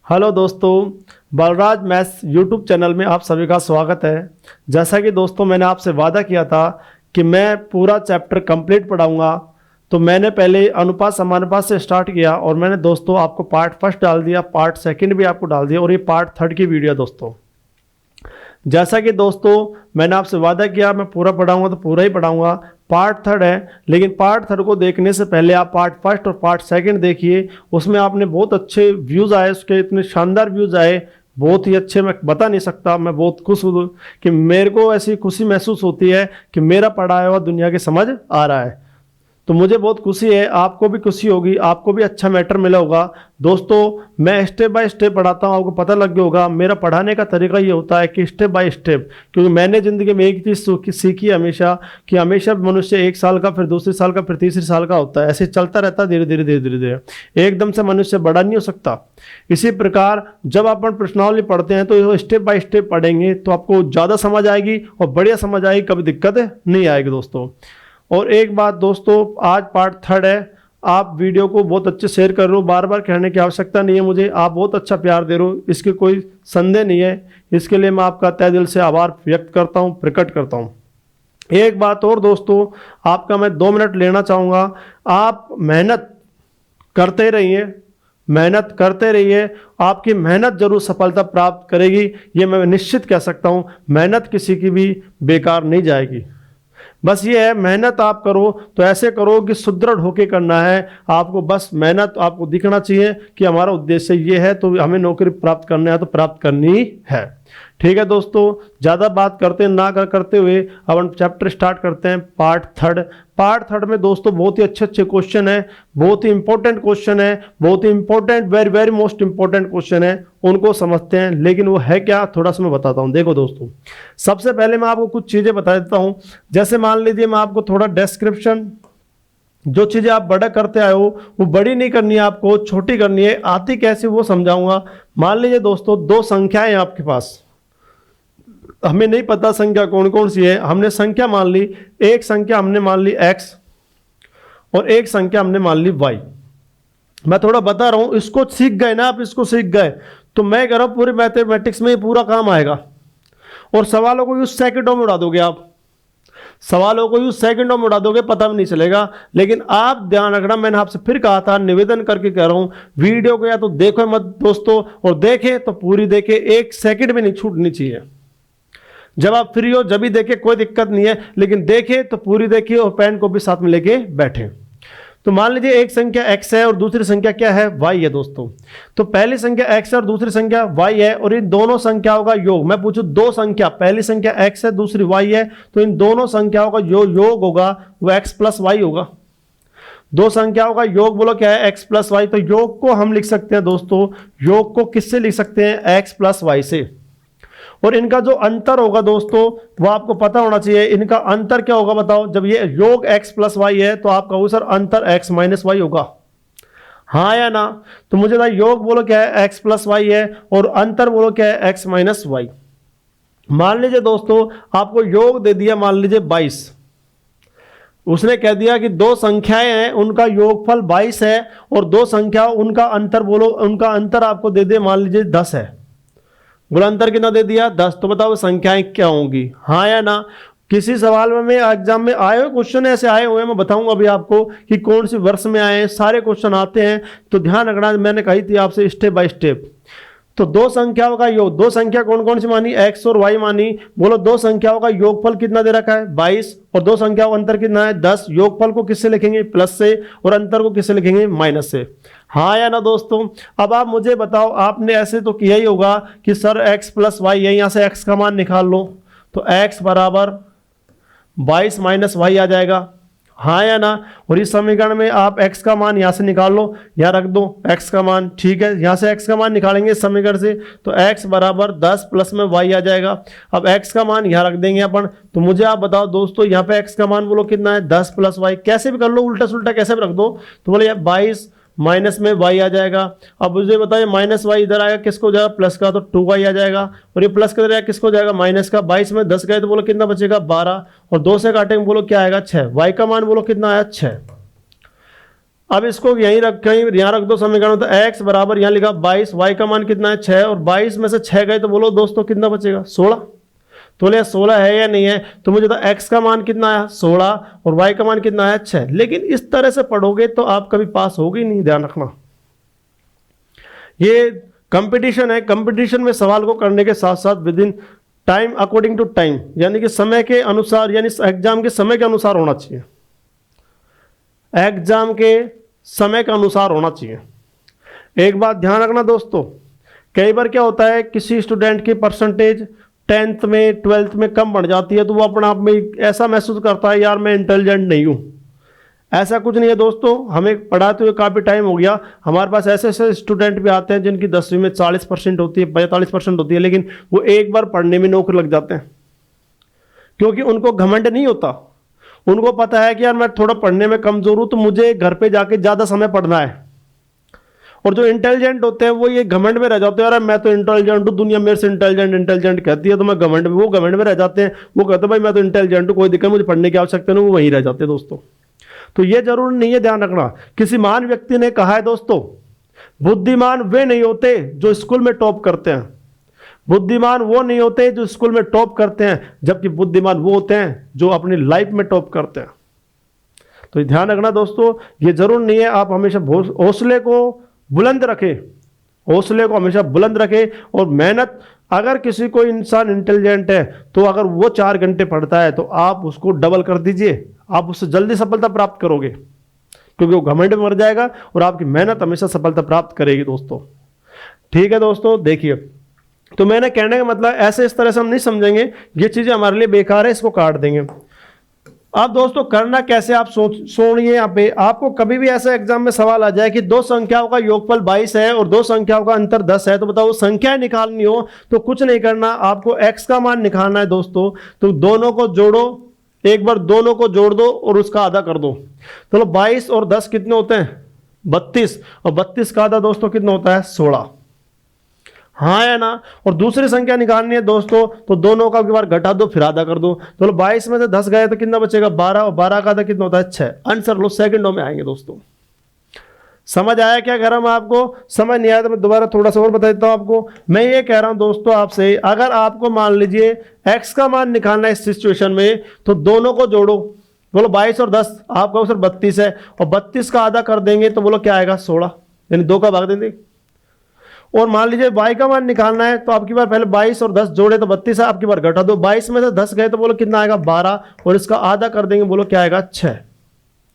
Hello दोस्तों, Balraj maths YouTube channel में आप सभी का स्वागत है। जैसा कि दोस्तों मैंने आपसे वादा किया था कि मैं पूरा चैप्टर कंप्लीट पढ़ाऊंगा, तो मैंने पहले अनुपात समानुपात से स्टार्ट किया और मैंने दोस्तों आपको पार्ट फर्स्ट डाल दिया, पार्ट सेकंड भी आपको डाल दिया और ये पार्ट थर्ड की वीडियो है दोस्तों। जैसा कि दोस्तों मैंने आपसे वादा किया मैं पूरा पढ़ाऊंगा तो पूरा ही पढ़ाऊंगा। पार्ट थर्ड है, लेकिन पार्ट थर्ड को देखने से पहले आप पार्ट फर्स्ट और पार्ट सेकंड देखिए। उसमें आपने बहुत अच्छे व्यूज़ आए, उसके इतने शानदार व्यूज़ आए, बहुत ही अच्छे, मैं बता नहीं सकता। मैं बहुत खुश हूँ कि मेरे को ऐसी खुशी महसूस होती है कि मेरा पढ़ाया हुआ दुनिया की समझ आ रहा है, तो मुझे बहुत खुशी है। आपको भी खुशी होगी, आपको भी अच्छा मैटर मिला होगा। दोस्तों मैं स्टेप बाय स्टेप पढ़ाता हूँ, आपको पता लग गया होगा। मेरा पढ़ाने का तरीका ये होता है कि स्टेप बाय स्टेप, क्योंकि मैंने ज़िंदगी में एक चीज़ सीखी हमेशा कि हमेशा मनुष्य 1 साल का, फिर दूसरे साल का, फिर तीसरे साल का होता है। ऐसे चलता रहता है, धीरे धीरे धीरे धीरे धीरे एकदम से मनुष्य बड़ा नहीं हो सकता। इसी प्रकार जब अपन प्रश्नावली पढ़ते हैं तो स्टेप बाय स्टेप पढ़ेंगे तो आपको ज़्यादा समझ आएगी और बढ़िया समझ आएगी, कभी दिक्कत नहीं आएगी दोस्तों। और एक बात दोस्तों, आज पार्ट थर्ड है, आप वीडियो को बहुत अच्छे शेयर कर रहे हो, बार बार कहने की आवश्यकता नहीं है मुझे, आप बहुत अच्छा प्यार दे रहे हो, इसके कोई संदेह नहीं है। इसके लिए मैं आपका तहे दिल से आभार व्यक्त करता हूँ, प्रकट करता हूँ। एक बात और दोस्तों, आपका मैं 2 मिनट लेना चाहूँगा। आप मेहनत करते रहिए, मेहनत करते रहिए, आपकी मेहनत जरूर सफलता प्राप्त करेगी, ये मैं निश्चित कह सकता हूँ। मेहनत किसी की भी बेकार नहीं जाएगी। बस ये है, मेहनत आप करो तो ऐसे करो कि सुदृढ़ होके करना है आपको। बस मेहनत आपको दिखना चाहिए कि हमारा उद्देश्य ये है, तो हमें नौकरी प्राप्त करना है तो प्राप्त करनी है। ठीक है दोस्तों, ज़्यादा बात करते हुए अब हम चैप्टर स्टार्ट करते हैं। Part third. पार्ट थर्ड में दोस्तों बहुत ही अच्छे क्वेश्चन है, बहुत ही इंपॉर्टेंट क्वेश्चन है, बहुत ही important, very very most important question है। उनको समझते हैं, लेकिन वो है क्या थोड़ा सा मैं बताता हूँ। देखो दोस्तों, सबसे पहले मैं आपको कुछ चीज़ें बता देता हूँ। जैसे मान लीजिए मैं आपको थोड़ा डिस्क्रिप्शन, जो चीज़ें आप बड़ा करते आए हो वो बड़ी नहीं करनी है, आपको छोटी करनी है। आती कैसे वो समझाऊंगा। मान लीजिए दोस्तों 2 संख्याएं आपके पास, हमें नहीं पता संख्या कौन कौन सी है, हमने संख्या मान ली। एक संख्या हमने मान ली x और एक संख्या हमने मान ली y। मैं थोड़ा बता रहा हूं, इसको सीख गए ना आप, इसको सीख गए तो मैं कह रहा हूं पूरे मैथमेटिक्स में ये पूरा काम आएगा। और सवालों को यूं सेकंडों में उड़ा दोगे आप, सवालों को यूं सेकंडों में उड़ा दोगे, पता भी नहीं चलेगा। लेकिन आप ध्यान रखना, मैंने आपसे फिर कहा था, निवेदन करके कह रहा हूं, वीडियो को या तो देखो मत दोस्तों, और देखें तो पूरी देखें, 1 सेकंड भी नहीं छूटनी चाहिए। जब आप फ्री हो जब भी देखे, कोई दिक्कत नहीं है, लेकिन देखे तो पूरी देखिए और पेन को भी साथ में लेके बैठे। तो मान लीजिए एक संख्या x है और दूसरी संख्या क्या है, y है दोस्तों। तो पहली संख्या x है और दूसरी संख्या y है, और इन दोनों संख्याओं का योग, मैं पूछूं 2 संख्या, पहली संख्या x है दूसरी y है, तो इन दोनों संख्याओं का जो योग होगा वो x प्लस वाई होगा। 2 संख्याओं का योग बोलो क्या है, x प्लस वाई। तो योग को हम लिख सकते हैं दोस्तों, योग को किससे लिख सकते हैं, x प्लस वाई से। और इनका जो अंतर होगा दोस्तों वो आपको पता होना चाहिए। इनका अंतर क्या होगा बताओ, जब ये योग x प्लस वाई है तो आप कहो सर अंतर x माइनस वाई होगा, हाँ या ना। तो मुझे बताइए योग बोलो क्या है, x प्लस वाई है, और अंतर बोलो क्या है, x माइनस वाई। मान लीजिए दोस्तों आपको योग दे दिया, मान लीजिए 22, उसने कह दिया कि 2 संख्याएं हैं उनका योगफल 22 है, और 2 संख्या उनका अंतर बोलो, उनका अंतर आपको दे दे मान लीजिए 10 है। बोला अंतर कितना दे दिया, 10। तो बताओ संख्याएं क्या होंगी, हाँ या ना। किसी सवाल में एग्जाम में आए हुए क्वेश्चन ऐसे आए हुए हैं, मैं बताऊंगा अभी आपको कि कौन सी वर्ष में आए हैं, सारे क्वेश्चन आते हैं, तो ध्यान रखना। मैंने कही थी आपसे स्टेप बाय स्टेप। तो 2 संख्याओं का योग, 2 संख्या कौन कौन सी मानी, x और y मानी। बोलो 2 संख्याओं का योगफल कितना दे रखा है, 22, और 2 संख्याओं का अंतर कितना है, 10। योगफल को किससे लिखेंगे, प्लस से, और अंतर को किससे लिखेंगे, माइनस से, हाँ या ना दोस्तों। अब आप मुझे बताओ, आपने ऐसे तो किया ही होगा कि सर x प्लस वाई है, यहाँ से x का मान निकाल लो, तो x बराबर 22 माइनस वाई आ जाएगा, हाँ या ना। और इस समीकरण में आप x का मान यहाँ से निकाल लो, यहाँ रख दो x का मान, ठीक है। यहाँ से x का मान निकालेंगे इस समीकरण से, तो x बराबर 10 प्लस में y आ जाएगा। अब x का मान यहाँ रख देंगे अपन। तो मुझे आप बताओ दोस्तों, यहाँ पे x का मान बोलो कितना है, 10 प्लस वाई, कैसे भी कर लो, उल्टा सुल्टा कैसे भी रख दो। तो बोले 22 माइनस में y आ जाएगा। अब मुझे बताइए माइनस वाई इधर आएगा, किसको जाएगा, प्लस का, तो 2y आ जाएगा। और ये प्लस किधर आएगा, किसको जाएगा, माइनस का। 22 में 10 गए तो बोलो कितना बचेगा, 12, और 2 से काटेंगे बोलो क्या आएगा, 6। y का मान बोलो कितना आया, 6। अब इसको यहीं रख, कहीं यहाँ रख दो समीकरण। तो x बराबर यहाँ लिखा 22, y का मान कितना है 6, और 22 में से 6 गए तो बोलो दोस्तों कितना बचेगा 16। तो बोले 16 है या नहीं है, तो मुझे तो x का मान कितना है 16 और y का मान कितना है 6। लेकिन इस तरह से पढ़ोगे तो आप कभी पास होगे नहीं, ध्यान रखना। ये कंपटीशन है, कंपटीशन में सवाल को करने के साथ साथ within time, according to time, यानी कि समय के अनुसार, यानी एग्जाम के समय के अनुसार होना चाहिए, एग्जाम के समय के अनुसार होना चाहिए। एक बात ध्यान रखना दोस्तों, कई बार क्या होता है किसी स्टूडेंट की परसेंटेज 10th में 12th में कम बढ़ जाती है, तो वो अपने आप में ऐसा महसूस करता है यार मैं इंटेलिजेंट नहीं हूँ। ऐसा कुछ नहीं है दोस्तों, हमें पढ़ाते हुए काफ़ी टाइम हो गया, हमारे पास ऐसे ऐसे स्टूडेंट भी आते हैं जिनकी 10वीं में 40% होती है, 45% होती है, लेकिन वो एक बार पढ़ने में नौकरी लग जाते हैं, क्योंकि उनको घमंड नहीं होता। उनको पता है कि यार मैं थोड़ा पढ़ने में कमज़ोर हूँ, तो मुझे घर पे जाके ज़्यादा समय पढ़ना है। और जो इंटेलिजेंट होते हैं वो ये घमंड में रह जाते हैं, यार मैं तो इंटेलिजेंट हूँ, दुनिया मेरे से इंटेलिजेंट कहती है, तो मैं घमंड में, वो घमंड में रह जाते हैं। वो कहते हैं भाई मैं तो इंटेलिजेंट हूँ, कोई दिक्कत, मुझे पढ़ने की आवश्यकता नहीं, वो वहीं रह जाते हैं दोस्तों। तो ये जरूर नहीं है, ध्यान रखना। किसी महान व्यक्ति ने कहा है दोस्तों, बुद्धिमान वे नहीं होते जो स्कूल में टॉप करते हैं, बुद्धिमान वो नहीं होते जो स्कूल में टॉप करते हैं, जबकि बुद्धिमान वो होते हैं जो अपनी लाइफ में टॉप करते हैं। तो ध्यान रखना दोस्तों, ये जरूर नहीं है, आप हमेशा हौसले को बुलंद रखें, हौसले को हमेशा बुलंद रखें और मेहनत। अगर किसी कोई इंसान इंटेलिजेंट है तो अगर वो 4 घंटे पढ़ता है तो आप उसको डबल कर दीजिए, आप उससे जल्दी सफलता प्राप्त करोगे, क्योंकि वो घमंड में मर जाएगा और आपकी मेहनत हमेशा सफलता प्राप्त करेगी दोस्तों। ठीक है दोस्तों, देखिए, तो मैंने कहने का मतलब ऐसे इस तरह से हम नहीं समझेंगे, ये चीज़ें हमारे लिए बेकार है, इसको काट देंगे। अब दोस्तों करना कैसे, आप सुनिए। यहाँ पे आपको कभी भी ऐसा एग्जाम में सवाल आ जाए कि दो संख्याओं का योगफल 22 है और दो संख्याओं का अंतर 10 है, तो बताओ संख्याएं निकालनी हो तो कुछ नहीं करना, आपको x का मान निकालना है दोस्तों। तो दोनों को जोड़ो, एक बार दोनों को जोड़ दो और उसका आधा कर दो। चलो 22 और 10 कितने होते हैं 32, और 32 का आधा दोस्तों कितना होता है 16, हाँ या ना। और दूसरी संख्या निकालनी है दोस्तों, तो दोनों का एक बार घटा दो फिर आधा कर दो। चलो 22 में से 10 गए तो कितना बचेगा 12, और 12 का आधा कितना होता है 6। आंसर लो, सेकंडों में आएंगे दोस्तों। समझ आया क्या कह रहा हूं आपको? समझ नहीं आया तो मैं दोबारा थोड़ा सा और बता देता हूं आपको। मैं ये कह रहा हूं दोस्तों आपसे, अगर आपको मान लीजिए x का मान निकालना है इस सिचुएशन में, तो दोनों को जोड़ो। बोलो 22 और 10, आपका उत्तर 32 है, और 32 का आधा कर देंगे तो बोलो क्या आएगा 16, यानी 2 का भाग देंगे। और मान लीजिए y का मान निकालना है, तो आपकी बार पहले 22 और 10 जोड़े तो 32 है, आपकी बार घटा दो, 22 में से 10 गए तो बोलो कितना आएगा 12, और इसका आधा कर देंगे, बोलो क्या आएगा 6,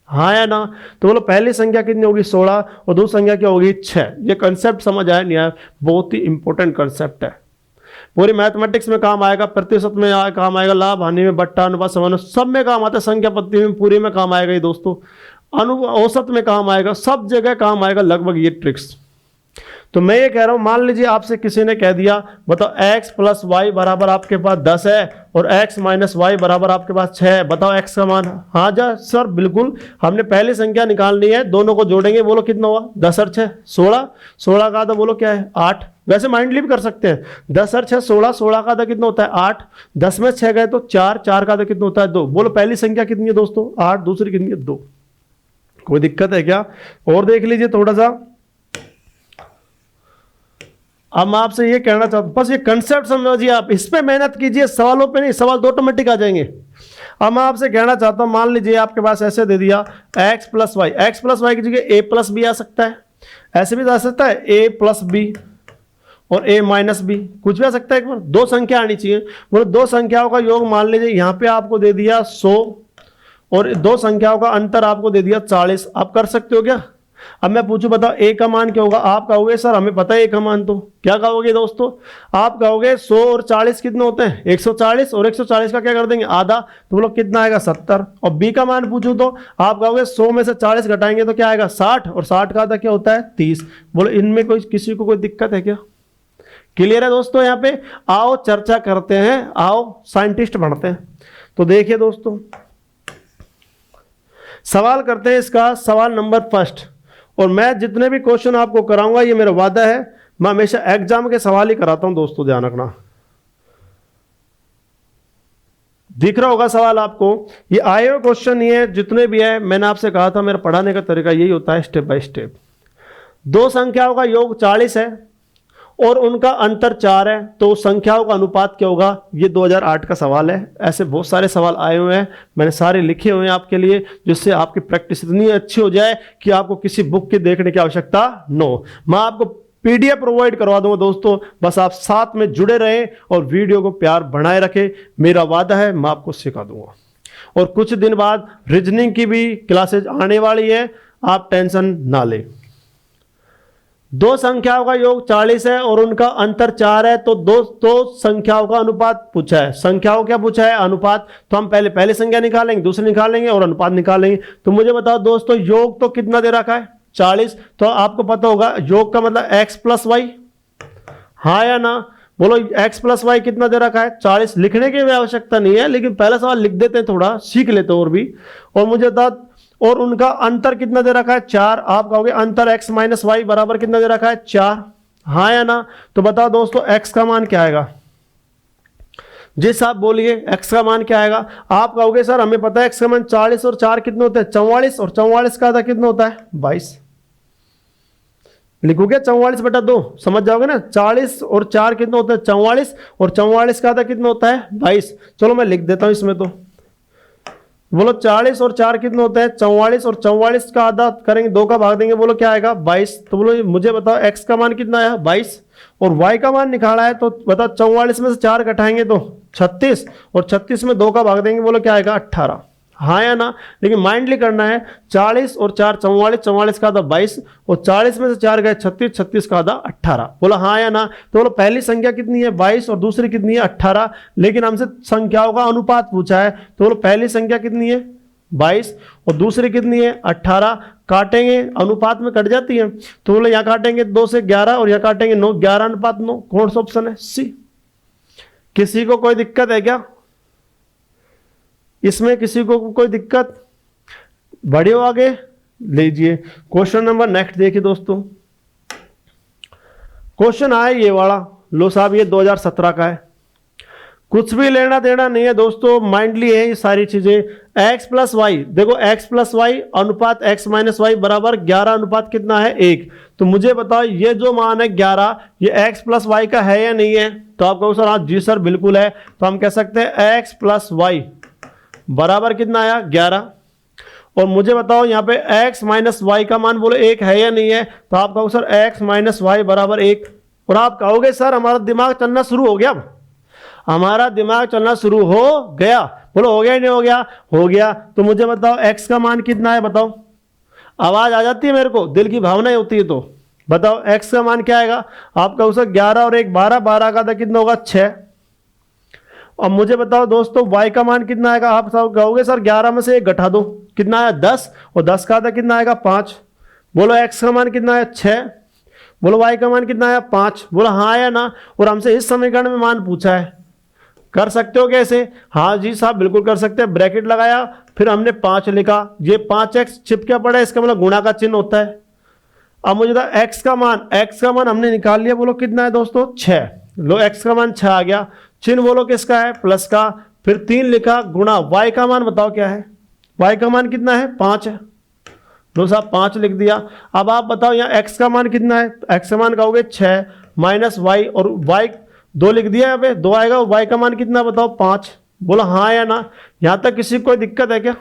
हाँ या ना। तो बोलो पहली संख्या कितनी होगी 16 और दूसरी संख्या क्या होगी 6। ये कंसेप्ट समझ आया नहीं आया? बहुत ही इंपॉर्टेंट कंसेप्ट है, पूरी मैथमेटिक्स में काम आएगा, प्रतिशत में काम आएगा, लाभ हानि में, बट्टा अनुपात समानुपात सब में काम आता है, संख्या पत्ती में पूरी में काम आएगा ये दोस्तों, औसत में काम आएगा, सब जगह काम आएगा लगभग ये ट्रिक्स। तो मैं ये कह रहा हूं, मान लीजिए आपसे किसी ने कह दिया बताओ x प्लस वाई बराबर आपके पास 10 है और x माइनस वाई बराबर आपके पास 6 है, बताओ x का मान। हाँ जा सर बिल्कुल, हमने पहली संख्या निकालनी है, दोनों को जोड़ेंगे, बोलो कितना हुआ 10 और 6 16, 16 का आधा बोलो क्या है 8। वैसे माइंडली भी कर सकते हैं, 10 और 6 16, 16 का आधा कितना होता है 8, 10 में 6 गए तो 4, 4 का आधा कितना होता है 2। बोलो पहली संख्या कितनी है दोस्तों 8, दूसरी कितनी है 2। कोई दिक्कत है क्या? और देख लीजिए थोड़ा सा। अब मैं आपसे ये कहना चाहता हूं, बस ये कंसेप्ट समझिए, आप इस पे मेहनत कीजिए, सवालों पे नहीं, सवाल तो ऑटोमेटिक आ जाएंगे। अब मैं आपसे कहना चाहता हूं, मान लीजिए आपके पास ऐसे दे दिया x प्लस वाई की जगह a प्लस बी आ सकता है, ऐसे भी आ सकता है a प्लस बी और a माइनस बी, कुछ भी आ सकता है। एक बार दो संख्या आनी चाहिए, बोलो दो संख्याओं का योग मान लीजिए यहाँ पे आपको दे दिया 100 और दो संख्याओं का अंतर आपको दे दिया 40, आप कर सकते हो क्या? अब मैं पूछूं बताओ a का मान क्या होगा? आप कहोगे सर हमें पता है a का मान, तो क्या कहोगे दोस्तों? आप कहोगे 100 और 40 कितने होते हैं 140, और 140 का क्या कर देंगे आधा, तो बोलो कितना आएगा 70। और b का मान पूछूं तो आप कहोगे 100 में से 40 घटाएंगे तो क्या आएगा 60, और 60 का आधा क्या होता है 30। बोलो इनमें कोई किसी को कोई दिक्कत है क्या? क्लियर है दोस्तों? यहाँ पे आओ चर्चा करते हैं, आओ साइंटिस्ट बनते हैं। तो देखिए दोस्तों, सवाल करते हैं इसका, सवाल नंबर फर्स्ट। और मैं जितने भी क्वेश्चन आपको कराऊंगा, ये मेरा वादा है, मैं हमेशा एग्जाम के सवाल ही कराता हूं दोस्तों, ध्यान रखना। दिख रहा होगा सवाल आपको। ये आए हुए क्वेश्चन ये जितने भी है, मैंने आपसे कहा था मेरा पढ़ाने का तरीका यही होता है, स्टेप बाय स्टेप। दो संख्याओं का योग 40 है और उनका अंतर 4 है, तो संख्याओं का अनुपात क्या होगा? ये 2008 का सवाल है। ऐसे बहुत सारे सवाल आए हुए हैं, मैंने सारे लिखे हुए हैं आपके लिए, जिससे आपकी प्रैक्टिस इतनी अच्छी हो जाए कि आपको किसी बुक के देखने की आवश्यकता नो। मैं आपको पीडीएफ प्रोवाइड करवा दूंगा दोस्तों, बस आप साथ में जुड़े रहें और वीडियो को प्यार बनाए रखें। मेरा वादा है मैं आपको सिखा दूंगा। और कुछ दिन बाद रीजनिंग की भी क्लासेज आने वाली है, आप टेंशन ना लें। दो संख्याओं का योग 40 है और उनका अंतर 4 है, तो दो संख्याओं का अनुपात पूछा है। संख्याओं क्या पूछा है? अनुपात। तो हम पहले संख्या निकालेंगे, दूसरी निकालेंगे और अनुपात निकालेंगे। तो मुझे बताओ दोस्तों, योग तो कितना दे रखा है? 40। तो आपको पता होगा योग का मतलब x प्लस वाई, हाँ या ना? बोलो x प्लस वाई कितना दे रखा है? 40। लिखने की भी आवश्यकता नहीं है, लेकिन पहला सवाल लिख देते हैं, थोड़ा सीख लेते हैं और भी। और मुझे बता, और उनका अंतर कितना दे रखा है? 4। आप कहोगे अंतर x माइनस वाई बराबर कितना दे रखा है? 4, हाँ या ना? तो बताओ दोस्तों x का मान क्या आएगा? जी साहब बोलिए, x का मान क्या आएगा? आप कहोगे सर हमें पता है x का मान 40 और 4 कितने होते हैं? 44, और 44 का आधा कितना होता है? 22। लिखोगे 44/2, समझ जाओगे ना। 40 और 4 कितना होता है? 44, और 44 का आधा कितना होता है? 22। चलो मैं लिख देता हूं इसमें। तो बोलो 40 और 4 कितना होता है? 44, और 44 का आधा करेंगे, 2 का भाग देंगे, बोलो क्या आएगा? 22। तो बोलो मुझे बताओ x का मान कितना आया? 22। और y का मान निकाला है, तो बताओ 44 में से 4 घटाएंगे तो 36, और 36 में 2 का भाग देंगे, बोलो क्या आएगा? 18, हाँ या ना? लेकिन माइंडली करना है। 40 और 4 44, 44 का आधा 22, और 40 में से 4 गए 36, 36 का आधा 18, बोला हाँ या ना? तो बोलो पहली संख्या कितनी है? 22, और दूसरी कितनी है? 18। लेकिन हमसे संख्याओं का अनुपात पूछा है, तो बोलो पहली संख्या कितनी है? 22, और दूसरी कितनी है? 18। काटेंगे, अनुपात में कट जाती है, तो बोले यहाँ काटेंगे 2 से 11, और यहाँ काटेंगे 9, 11/9। कौन सा ऑप्शन है? सी। किसी को कोई दिक्कत है क्या इसमें? किसी को कोई दिक्कत? बढ़ियो आगे लीजिए। क्वेश्चन नंबर नेक्स्ट देखिए दोस्तों। क्वेश्चन आया ये वाला, लो साहब ये 2017 का है। कुछ भी लेना देना नहीं है दोस्तों, माइंडली है ये सारी चीजें। x प्लस वाई, देखो x प्लस वाई अनुपात x माइनस वाई बराबर 11 अनुपात कितना है? 1। तो मुझे बताओ ये जो मान है 11, ये x प्लस वाई का है या नहीं है? तो आप कहो सर हाँ जी सर बिल्कुल है। तो हम कह सकते हैं x प्लस वाई बराबर कितना आया? 11। और मुझे बताओ यहाँ पे x माइनस वाई का मान बोलो 1 है या नहीं है? तो आप कहो सर x माइनस वाई बराबर 1। और आप कहोगे सर हमारा दिमाग चलना शुरू हो गया, हमारा दिमाग चलना शुरू हो गया। बोलो हो गया नहीं हो गया? हो गया। तो मुझे बताओ x का मान कितना है? बताओ, आवाज आ जाती है मेरे को, दिल की भावनाएं होती है। तो बताओ x का मान क्या आएगा? आप कहो सर 11 और 1 12, 12 का था कितना होगा? 6। और मुझे बताओ दोस्तों y का मान कितना आएगा? आप कहोगे सर 11 में से 1 घटा दो, कितना आया? 10, और 10 का आधा कितना आएगा? 5। बोलो x का मान कितना है? 6। बोलो y का मान कितना आया? 5। बोलो हाँ या ना? और हमसे इस समीकरण में मान पूछा है, कर सकते हो कैसे? हाँ जी साहब बिल्कुल कर सकते हैं। ब्रैकेट लगाया, फिर हमने 5 लिखा, ये 5x चिपका पड़ा है, इसका मतलब गुणा का चिन्ह होता है। अब मुझे x का मान हमने निकाल लिया, बोलो कितना है दोस्तों? 6। लो x का मान 6 आ गया, चिन्ह बोलो किसका है? प्लस का। फिर 3 लिखा, गुणा y का मान बताओ क्या है? y का मान कितना है? 5 है। लो साहब 5 लिख दिया। अब आप बताओ यहाँ x का मान कितना है? x का मान कहोगे 6 माइनस y, और y 2 लिख दिया, यहाँ पे 2 आएगा। y का मान कितना बताओ? 5। बोला हाँ या ना? यहां तक किसी को कोई दिक्कत है क्या?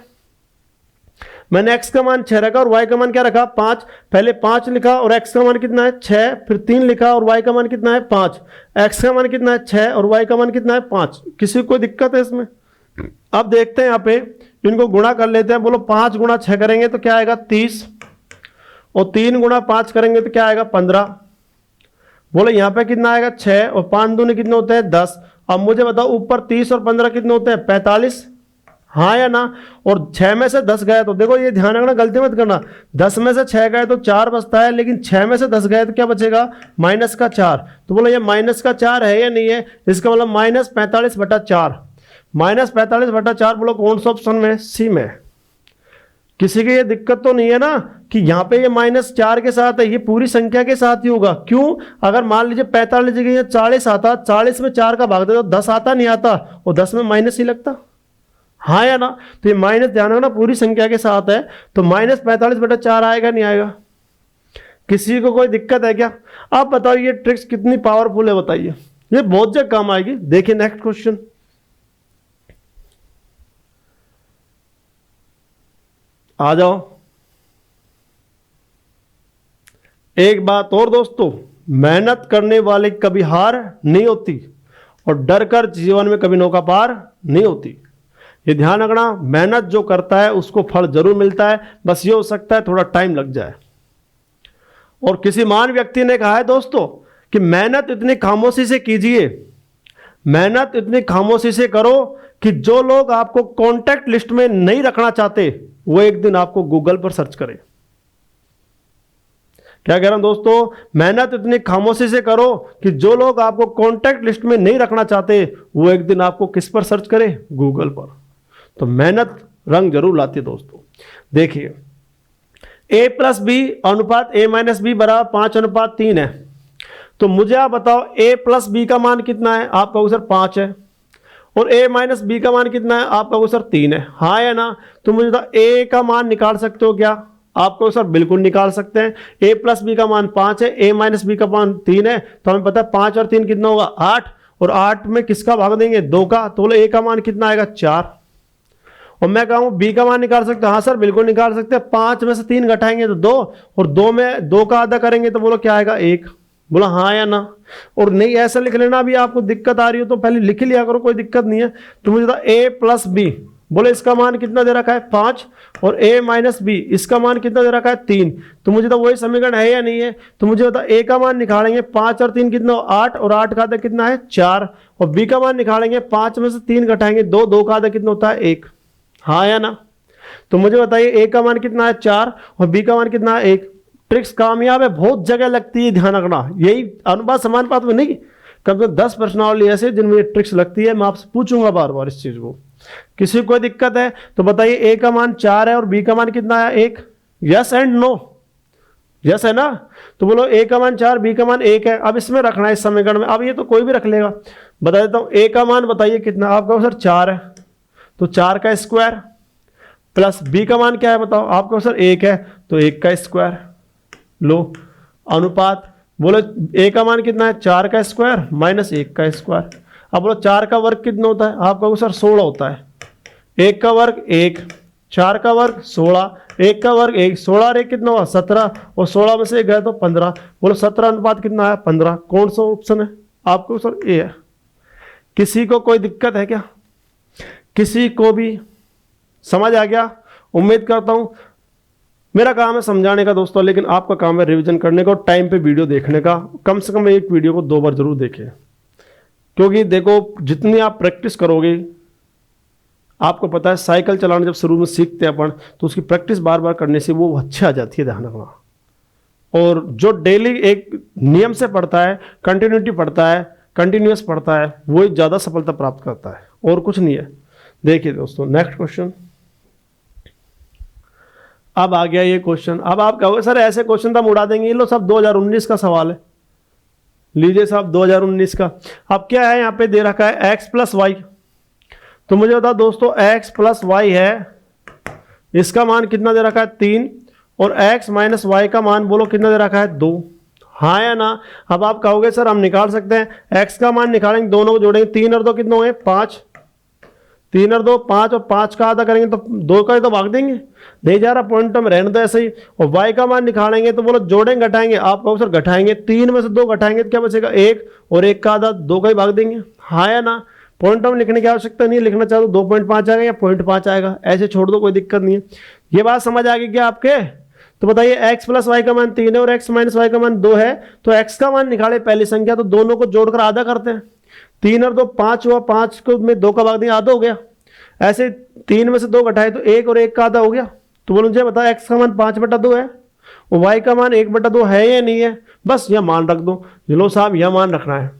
मैंने x का मान 6 रखा और y का मान क्या रखा? 5। पहले 5 लिखा और x का मान कितना है? 6। फिर 3 लिखा और y का मान कितना है? 5। x का मान कितना है? 6, और y का मान कितना है? 5। किसी को कोई दिक्कत है इसमें? अब देखते हैं यहाँ पे, इनको गुणा कर लेते हैं। बोलो 5 गुणा 6 करेंगे तो क्या आएगा? 30, और 3 गुणा 5 करेंगे तो क्या आएगा? 15। बोलो यहाँ पे कितना आएगा? 6, और 5 दूनी कितने होते हैं? 10। अब मुझे बताओ ऊपर 30 और 15 कितने होते हैं? 45, हाँ या ना? और 6 में से 10 गए तो देखो ये ध्यान रखना, गलती मत करना। 10 में से 6 गए तो 4 बचता है, लेकिन 6 में से 10 गए तो क्या बचेगा? माइनस का 4। तो बोलो ये माइनस का 4 है या नहीं है? इसका मतलब माइनस 45/4। माइनस 45/4 बोलो कौन सा ऑप्शन में? सी में। किसी की ये दिक्कत तो नहीं है ना कि यहाँ पे ये -4 के साथ है, ये पूरी संख्या के साथ ही होगा। क्यों? अगर मान लीजिए 45 जगह 40 आता, 40 में 4 का भाग दे तो 10 आता नहीं आता, और 10 में माइनस ही लगता। हाँ या ना? तो ये माइनस ध्यान रखना पूरी संख्या के साथ है, तो -45/4 आएगा नहीं आएगा? किसी को कोई दिक्कत है क्या? आप बताओ ये ट्रिक्स कितनी पावरफुल है बताइए, ये बहुत जगह काम आएगी। देखिए नेक्स्ट क्वेश्चन, आ जाओ। एक बात और दोस्तों, मेहनत करने वाले कभी हार नहीं होती और डर कर जीवन में कभी नौका पार नहीं होती। ये ध्यान रखना, मेहनत जो करता है उसको फल जरूर मिलता है, बस ये हो सकता है थोड़ा टाइम लग जाए। और किसी महान व्यक्ति ने कहा है दोस्तों कि मेहनत इतनी खामोशी से कीजिए, मेहनत इतनी खामोशी से करो कि जो लोग आपको कॉन्टैक्ट लिस्ट में नहीं रखना चाहते वो एक दिन आपको गूगल पर सर्च करें। क्या कह रहा हूं दोस्तों? मेहनत इतनी खामोशी से करो कि जो लोग आपको कॉन्टैक्ट लिस्ट में नहीं रखना चाहते वो एक दिन आपको किस पर सर्च करें? गूगल पर। तो मेहनत रंग जरूर लाती है दोस्तों। देखिए A+B अनुपात A-B बराबर 5:3 है, तो मुझे आप बताओ A+B का मान कितना है? आप कहोगे सर 5 है। और A-B का मान कितना है? आप कहोगे सर 3 है। हाँ या ना? तो मुझे बताओ A का मान निकाल सकते हो क्या? आपको सर बिल्कुल निकाल सकते हैं। A+B का मान 5 है, A-B का मान 3 है, तो हमें पता है 5 और 3 कितना होगा? 8। और 8 में किसका भाग देंगे? 2 का। तो बोले A का मान कितना आएगा? 4। और मैं कहूँ B का मान निकाल सकते हो? हाँ सर बिल्कुल निकाल सकते हैं। 5 में से 3 घटाएंगे तो 2, और 2 में 2 का आधा करेंगे तो बोलो क्या आएगा? 1। बोला हाँ या ना? और नहीं ऐसा लिख लेना, अभी आपको दिक्कत आ रही हो तो पहले लिख लिया करो, कोई दिक्कत नहीं है। तो मुझे A+B, बोले इसका मान कितना दे रखा है? 5। और A-B इसका मान कितना दे रखा है? 3। तो मुझे तो वही समीकरण है या नहीं है? तो मुझे बता A का मान निकालेंगे, 5 और 3 कितना? 8। और 8 का आधा कितना है? 4। और B का मान निकालेंगे, 5 में से 3 घटाएंगे 2, 2 का आधा कितना होता है? 1। हाँ या ना? तो मुझे बताइए A का मान कितना है? 4। और B का मान कितना है? 1। ट्रिक्स कामयाब है, बहुत जगह लगती है, ध्यान रखना। यही अनुपात समानुपात में नहीं, कम से कम 10 प्रश्नावली ऐसे जिनमें ये ट्रिक्स लगती है। मैं आपसे पूछूंगा बार बार इस चीज को। किसी को कोई दिक्कत है तो बताइए। A का मान 4 है और B का मान कितना है? 1। Yes and no? यस है ना? तो बोलो A का मान 4, B का मान 1 है। अब इसमें रखना है इस समीकरण में। अब ये तो कोई भी रख लेगा। बता देता हूं A का मान बताइए कितना? आप कहो सर 4 है, तो 4 का स्क्वायर, प्लस B का मान क्या है बताओ? आप कहो सर 1 है, तो 1 का स्क्वायर। लो अनुपात, बोलो A का मान कितना है? 4 का स्क्वायर माइनस 1 का स्क्वायर। अब बोलो 4 का वर्ग कितना होता है? आप कहोगे सर 16 होता है। 1 का वर्ग 1, 4 का वर्ग 16, 1 का वर्ग 1, 16 और 1 कितना हुआ? 17। और 16 में से 1 गया तो 15। बोलो 17 अनुपात कितना है? 15। कौन सा ऑप्शन है? आपको सर A है। किसी को कोई दिक्कत है क्या? किसी को भी समझ आ गया? उम्मीद करता हूं। मेरा काम है समझाने का दोस्तों, लेकिन आपका काम है रिवीजन करने का और टाइम पे वीडियो देखने का। कम से कम एक वीडियो को 2 बार जरूर देखें, क्योंकि देखो जितनी आप प्रैक्टिस करोगे, आपको पता है साइकिल चलाना जब शुरू में सीखते हैं अपन, तो उसकी प्रैक्टिस बार बार करने से वो अच्छी आ जाती है, ध्यान रखना। और जो डेली एक नियम से पढ़ता है, कंटिन्यूटी पढ़ता है, कंटिन्यूस पढ़ता है, वो ज़्यादा सफलता प्राप्त करता है, और कुछ नहीं है। देखिए दोस्तों नेक्स्ट क्वेश्चन। अब आ गया ये क्वेश्चन। अब आप कहोगे सर ऐसे क्वेश्चन तो हम उड़ा देंगे, ये लो सब 2019 का सवाल है। लीजिए साहब 2019 का। अब क्या है यहाँ पे दे रखा है x + y। तो मुझे बताओ दोस्तों x + y है, इसका मान कितना दे रखा है? 3। और x - y का मान बोलो कितना दे रखा है? 2। हाँ या ना? अब आप कहोगे सर हम निकाल सकते हैं। x का मान निकालेंगे, दोनों को जोड़ेंगे, 3 और 2 कितने होंगे? 5। 3 और 2 5, और 5 का आधा करेंगे तो 2 का ही तो भाग देंगे। नहीं जा रहा पॉइंट में, रहने दो ऐसे ही। और y का मान निकालेंगे तो बोलो जोड़ेंगे घटाएंगे? आप कहो सर घटाएंगे, 3 में से 2 घटाएंगे तो क्या बचेगा? 1। और 1 का आधा 2 का ही भाग देंगे। हाँ या ना? पॉइंट में लिखने की आवश्यकता नहीं, लिखना चाहो तो 2.5 आएगा या 0.5 आएगा, ऐसे छोड़ दो, कोई दिक्कत नहीं है। ये बात समझ आ गई क्या आपके? तो बताइए x + y का मान 3 है और x - y का मान 2 है, तो x का मान निकाले पहली संख्या, तो दोनों को जोड़कर आधा करते हैं। 3 और 2 5 हुआ, 5 को में 2 का भाग दिया, आधा हो गया। ऐसे 3 में से 2 घटाए तो 1 और 1 का आधा हो गया। तो बोलो मुझे बताओ x का मान 5/2 है और y का मान 1/2 है या नहीं है? बस यह मान रख दो। लो साहब यह मान रखना है।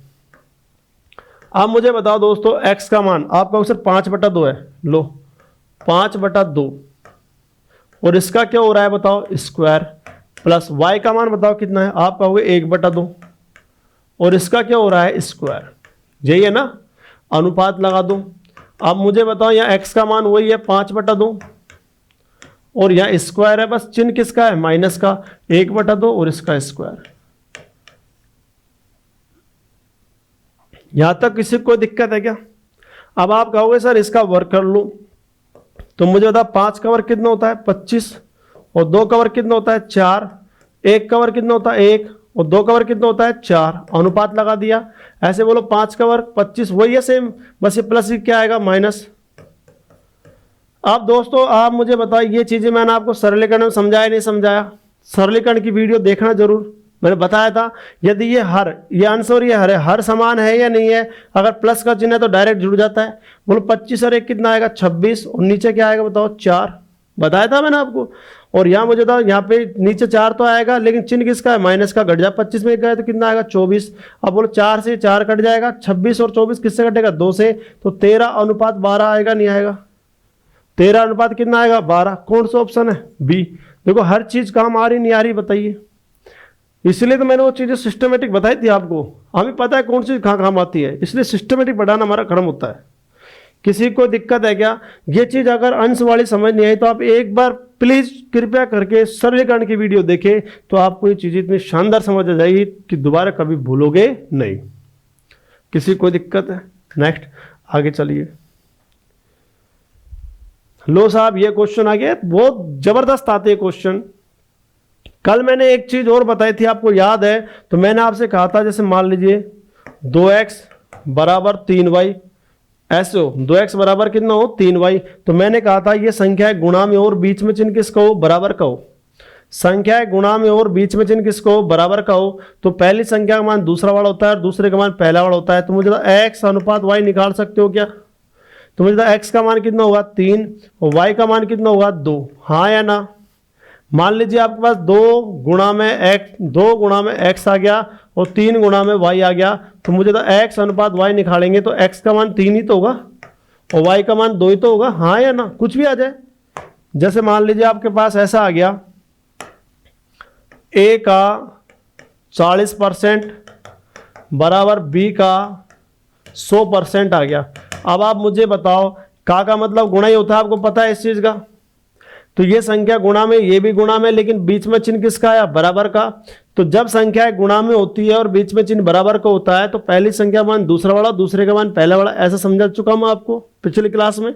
अब मुझे बताओ दोस्तों x का मान, आप कहो सर 5/2 है। लो 5/2, और इसका क्या हो रहा है बताओ? स्क्वायर। प्लस y का मान बताओ कितना है? आप कहोगे 1/2, और इसका क्या हो रहा है? स्क्वायर। यही है ना? अनुपात लगा दो। अब मुझे बताओ यहाँ x का मान वही है 5/2 और यहाँ स्क्वायर है, बस चिन्ह किसका है, माइनस का, 1/2 और इसका स्क्वायर। यहां तक किसी को कोई दिक्कत है क्या? अब आप कहोगे सर इसका वर्क कर लूं, तो मुझे बता 5 का वर्क कितना होता है 25 और 2 का वर्क कितना होता है 4, 1 का वर्क कितना होता है 1 और 2 का वर्क कितना होता है 4, अनुपात लगा दिया। ऐसे बोलो 5 का वर्क 25 वही है सेम, बस ये प्लस क्या आएगा माइनस। अब दोस्तों आप मुझे बताइए ये चीजें मैंने आपको सरलीकरण में समझाया नहीं समझाया? सरलीकरण की वीडियो देखना जरूर, मैंने बताया था यदि ये अंश और ये हर समान है या नहीं है। अगर प्लस का चिन्ह है तो डायरेक्ट जुड़ जाता है। बोलो 25 और 1 कितना आएगा 26 और नीचे क्या आएगा बताओ 4, बताया था मैंने आपको। और यहाँ मुझे था यहाँ पे नीचे 4 तो आएगा लेकिन चिन्ह किसका है, माइनस का, घट जाए 25 में गए तो कितना आएगा 24। अब बोलो 4 से 4 कट जाएगा, 26 और 24 किससे कटेगा 2 से, तो 13:12 आएगा नहीं आएगा? 13 अनुपात कितना आएगा 12। कौन सा ऑप्शन है, बी। देखो हर चीज काम आ रही नहीं आ रही बताइए, इसलिए तो मैंने वो चीजें सिस्टमेटिक बताई थी आपको। हमें पता है कौन सी कहाँ काम आती है, इसलिए सिस्टमेटिक बढ़ाना हमारा क्रम होता है। किसी को दिक्कत है क्या? ये चीज अगर अंश वाली समझ नहीं आई तो आप एक बार प्लीज कृपया करके सरलीकरण की वीडियो देखें, तो आपको ये चीज इतनी शानदार समझ आ जाएगी कि दोबारा कभी भूलोगे नहीं। किसी को दिक्कत है? नेक्स्ट आगे चलिए। लो साहब ये क्वेश्चन आ गया, बहुत जबरदस्त आते हैं क्वेश्चन। कल मैंने एक चीज और बताई थी आपको याद है, तो मैंने आपसे कहा था जैसे मान लीजिए 2x बराबर 3y, ऐसे हो 2x बराबर कितना हो 3y, तो मैंने कहा था ये संख्या है गुणा में और बीच में चिन्ह किसका हो, बराबर का हो। संख्या है गुणा में और बीच में चिन्ह किसको हो, बराबर का हो। तो पहली संख्या का मान दूसरा वाला होता है और दूसरे का मान पहला वाला होता है। तो मुझे x अनुपात y निकाल सकते हो क्या? तो मुझे x का मान कितना होगा 3 और y का मान कितना होगा 2, हाँ या ना? मान लीजिए आपके पास 2 गुणा में x आ गया और 3 गुणा में y आ गया, तो मुझे तो x अनुपात y निकालेंगे तो x का मान 3 ही तो होगा और y का मान 2 ही तो होगा, हाँ या ना? कुछ भी आ जाए। जैसे मान लीजिए आपके पास ऐसा आ गया a का 40% बराबर b का 100% आ गया। अब आप मुझे बताओ का मतलब गुणा ही होता है, आपको पता है इस चीज का। तो ये संख्या गुणा में, ये भी गुणा में, लेकिन बीच में चिन्ह किसका आया, बराबर का। तो जब संख्या गुणा में होती है और बीच में चिन्ह बराबर का होता है तो पहली संख्या मान दूसरा वाला, दूसरे का मान पहला वाला, ऐसा समझा चुका हूं आपको पिछली क्लास में।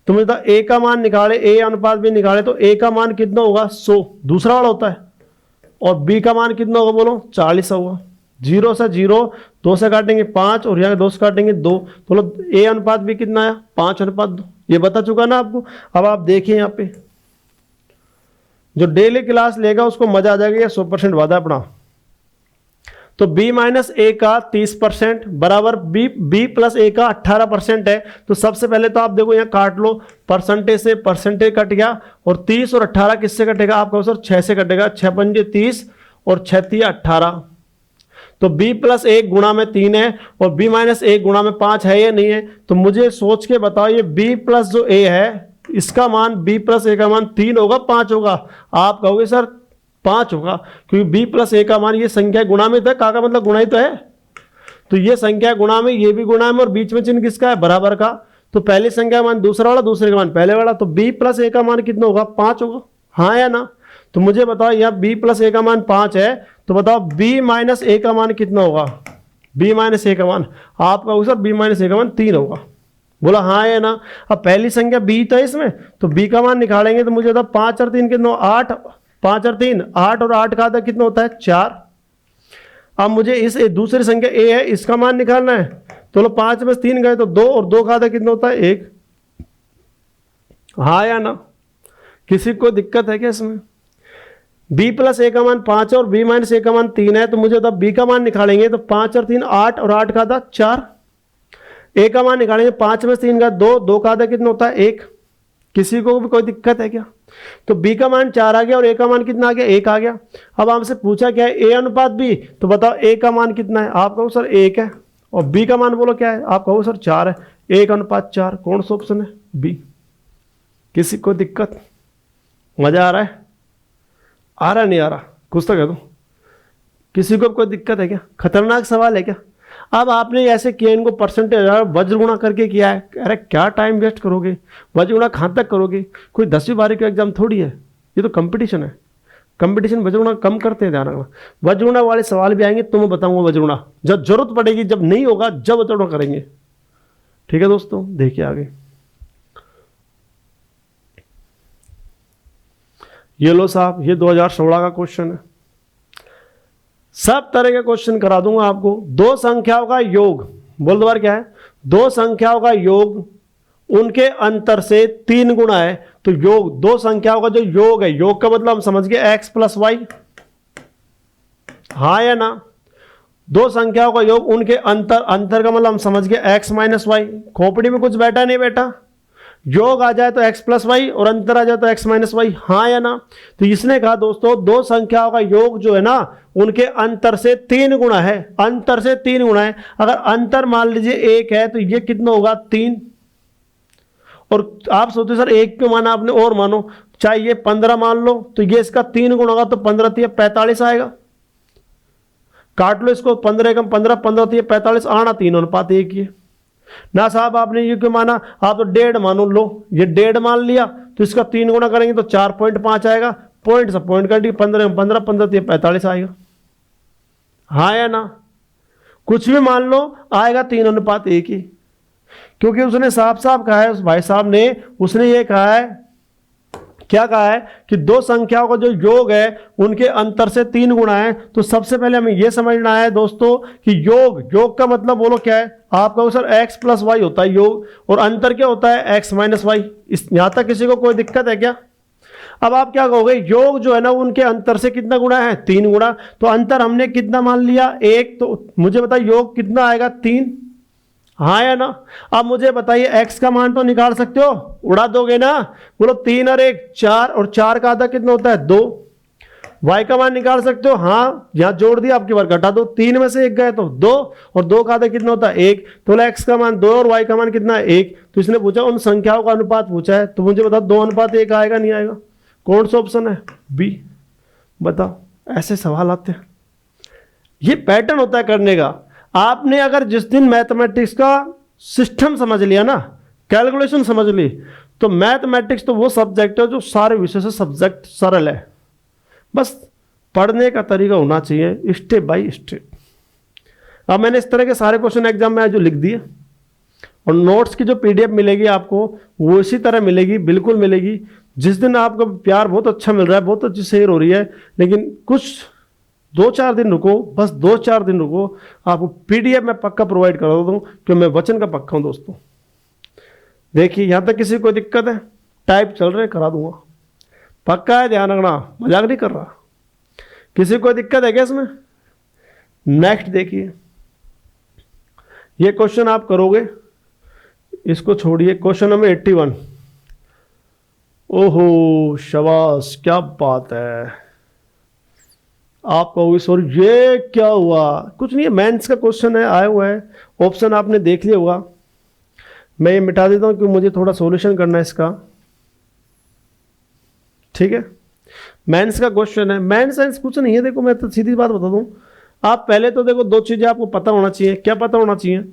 तो मुझे तो a का मान निकाले, a अनुपात भी निकाले तो a का मान कितना होगा 100, दूसरा वाला होता है, और b का मान कितना होगा बोलो 40 होगा। 0 से 0, 2 से काटेंगे 5 और यहाँ 2 से काटेंगे 2, तो मतलब a अनुपात भी कितना आया 5:2, ये बता चुका ना आपको। अब आप देखिए यहाँ पे जो डेली क्लास लेगा उसको मजा आ जाएगा, ये 100% वादा अपना। तो b माइनस a का 30% बराबर b प्लस a का 18% है। तो सबसे पहले तो आप देखो यहाँ काट लो, परसेंटेज से परसेंटेज कट गया और 30 और 18 किससे कटेगा, आपका सर 6 से कटेगा, 6 पंजे 30 और 6 तिया 18। तो b प्लस 1 गुणा में 3 है और b माइनस 1 गुणा में 5 है या नहीं है? तो मुझे सोच के बताओ ये b प्लस जो a है इसका मान b प्लस a का मान 3 होगा 5 होगा? आप कहोगे सर 5 होगा, क्योंकि b प्लस a का मान ये संख्या गुणा में था, का मतलब गुणा ही तो है। तो ये संख्या गुणा में, ये भी गुणा में और बीच में चिन्ह किसका है, बराबर का। तो पहली संख्या मान दूसरा वाला, दूसरे का मान पहले वाला, तो b प्लस a का मान कितना होगा 5 होगा, हाँ या ना? तो मुझे बताओ यहाँ b प्लस a का मान 5 है, तो बताओ b माइनस a का मान कितना होगा? b माइनस a का मान, आप कहोगे सर b माइनस a का मान 3 होगा, बोला हाँ या ना? अब पहली संख्या b तो है इसमें, तो b का मान निकालेंगे तो मुझे बताओ 5 और 3 कितना, 8, 5 और 3 8 और 8 का आधा कितना होता है 4। अब मुझे इस दूसरी संख्या a है इसका मान निकालना है, तो 5 में 3 गए तो 2 और 2 का आधा कितना होता है 1, हाँ या ना? किसी को दिक्कत है क्या इसमें? b प्लस a का मान 5 और b माइनस a का मान 3 है, तो मुझे b का मान निकालेंगे तो 5 और 3 8 और 8 का आधा 4। a का मान निकालेंगे 5 में 3 का 2, 2 का आधा कितना होता है 1। किसी को भी कोई दिक्कत है क्या? तो b का मान 4 आ गया और a का मान कितना आ गया 1 आ गया। अब हमसे पूछा क्या है a अनुपात b, तो बताओ a का मान कितना है? आप कहो सर 1 है, और b का मान बोलो क्या है? आप कहो सर 4 है। 1 अनुपात 4 कौन सा ऑप्शन है? b। किसी को दिक्कत? मजा आ रहा है? आ रहा नहीं आ रहा? कुछ तो कह दो। किसी को कोई दिक्कत है क्या? खतरनाक सवाल है क्या? अब आपने ऐसे किया, इनको परसेंटेज वज्र गुणा करके किया है, अरे क्या टाइम वेस्ट करोगे, वज्र गुणा कहाँ तक करोगे, कोई 10वीं 12वीं का एग्जाम थोड़ी है, ये तो कंपटीशन है। कंपटीशन वज्र गुणा कम करते हैं, ध्यान रखना। वज्र गुणा वाले सवाल भी आएंगे तो मैं बताऊंगा वज्र गुणा, जब जरूरत पड़ेगी, जब नहीं होगा जब वज्र गुणा करेंगे। ठीक है दोस्तों, देखिए आगे। ये लो साहब, ये 2016 का क्वेश्चन है। सब तरह के क्वेश्चन करा दूंगा आपको। दो संख्याओं का योग, बोल दो बार क्या है, दो संख्याओं का योग उनके अंतर से 3 गुना है। तो योग, दो संख्याओं का जो योग है, योग का मतलब हम समझ गए x प्लस वाई, हाँ या ना। दो संख्याओं का योग उनके अंतर, अंतर का मतलब हम समझ गए x माइनस वाई। खोपड़ी में कुछ बैठा नहीं बैठा, योग आ जाए तो x प्लस वाई और अंतर आ जाए तो x माइनस वाई, हाँ या ना। तो इसने कहा दोस्तों दो संख्याओं का योग जो है ना उनके अंतर से 3 गुना है, अंतर से 3 गुना है। अगर अंतर मान लीजिए 1 है तो ये कितना होगा 3। और आप सोचते सर 1 क्यों माना आपने, और मानो, चाहे ये 15 मान लो तो ये इसका 3 गुना होगा, तो 15 3 45 आएगा। काट लो इसको, 15 कम 15, 15 3 45 आना 3:1 ही है ना साहब। आपने ये क्यों माना, आप तो 1.5 मानो, लो ये 1.5 मान लिया तो इसका 3 गुना करेंगे तो 4.5 आएगा। पॉइंट से पॉइंट काटिए, 15 15, 15 3 45 आएगा, हाँ या ना। कुछ भी मान लो आएगा 3:1 ही, क्योंकि उसने साफ साफ कहा है, उस भाई साहब ने, उसने ये कहा है, क्या कहा है कि दो संख्याओं का जो योग है उनके अंतर से 3 गुना है। तो सबसे पहले हमें यह समझना है दोस्तों कि योग, योग का मतलब बोलो क्या है, आपका सर x प्लस वाई होता है योग, और अंतर क्या होता है x माइनस वाई। यहां तक किसी को कोई दिक्कत है क्या? अब आप क्या कहोगे, योग जो है ना उनके अंतर से कितना गुना है, 3 गुना। तो अंतर हमने कितना मान लिया 1, तो मुझे बताइए योग कितना आएगा 3, हाँ या ना। अब मुझे बताइए x का मान तो निकाल सकते हो, उड़ा दोगे ना, बोलो 3 और 1 4, और 4 का आधा कितना होता है 2। y का मान निकाल सकते हो, हाँ यहां जोड़ दिया, आपकी बार घटा दो, 3 में से 1 गए तो 2, और 2 का आधा कितना होता है 1। तो बोला x का मान 2 और y का मान कितना है 1। तो इसने पूछा उन संख्याओं का अनुपात पूछा है, तो मुझे बता 2:1 आएगा नहीं आएगा, कौन सा ऑप्शन है, बी। बताओ, ऐसे सवाल आते हैं, ये पैटर्न होता है करने का। आपने अगर जिस दिन मैथमेटिक्स का सिस्टम समझ लिया ना, कैलकुलेशन समझ ली, तो मैथमेटिक्स तो वो सब्जेक्ट है जो सारे विषय से सब्जेक्ट सरल है। बस पढ़ने का तरीका होना चाहिए, स्टेप बाय स्टेप। अब मैंने इस तरह के सारे क्वेश्चन एग्जाम में जो लिख दिए, और नोट्स की जो पीडीएफ मिलेगी आपको वो इसी तरह मिलेगी, बिल्कुल मिलेगी। जिस दिन आपका प्यार बहुत अच्छा मिल रहा है, बहुत अच्छी शेयर हो रही है, लेकिन कुछ 2-4 दिन रुको, बस 2-4 दिन रुको, आपको पीडीएफ में पक्का प्रोवाइड करा दूँ, क्योंकि मैं वचन का पक्का हूँ दोस्तों। देखिए यहाँ तक किसी को दिक्कत है, टाइप चल रहे करा दूंगा, पक्का है, ध्यान रखना, मजाक नहीं कर रहा। किसी को दिक्कत है क्या इसमें? नेक्स्ट देखिए, ये क्वेश्चन आप करोगे, इसको छोड़िए, क्वेश्चन नंबर 81। ओहो शाबाश, क्या बात है। आप कहोगे सर ये क्या हुआ, कुछ नहीं है, मेंस का क्वेश्चन है, आया हुआ है, ऑप्शन आपने देख लिया होगा। मैं ये मिटा देता हूं क्योंकि मुझे थोड़ा सॉल्यूशन करना है इसका, ठीक है। मेंस का क्वेश्चन है, मेंस साइंस कुछ नहीं है। देखो मैं तो सीधी बात बता दूं, आप पहले तो देखो 2 चीजें आपको पता होना चाहिए। क्या पता होना चाहिए?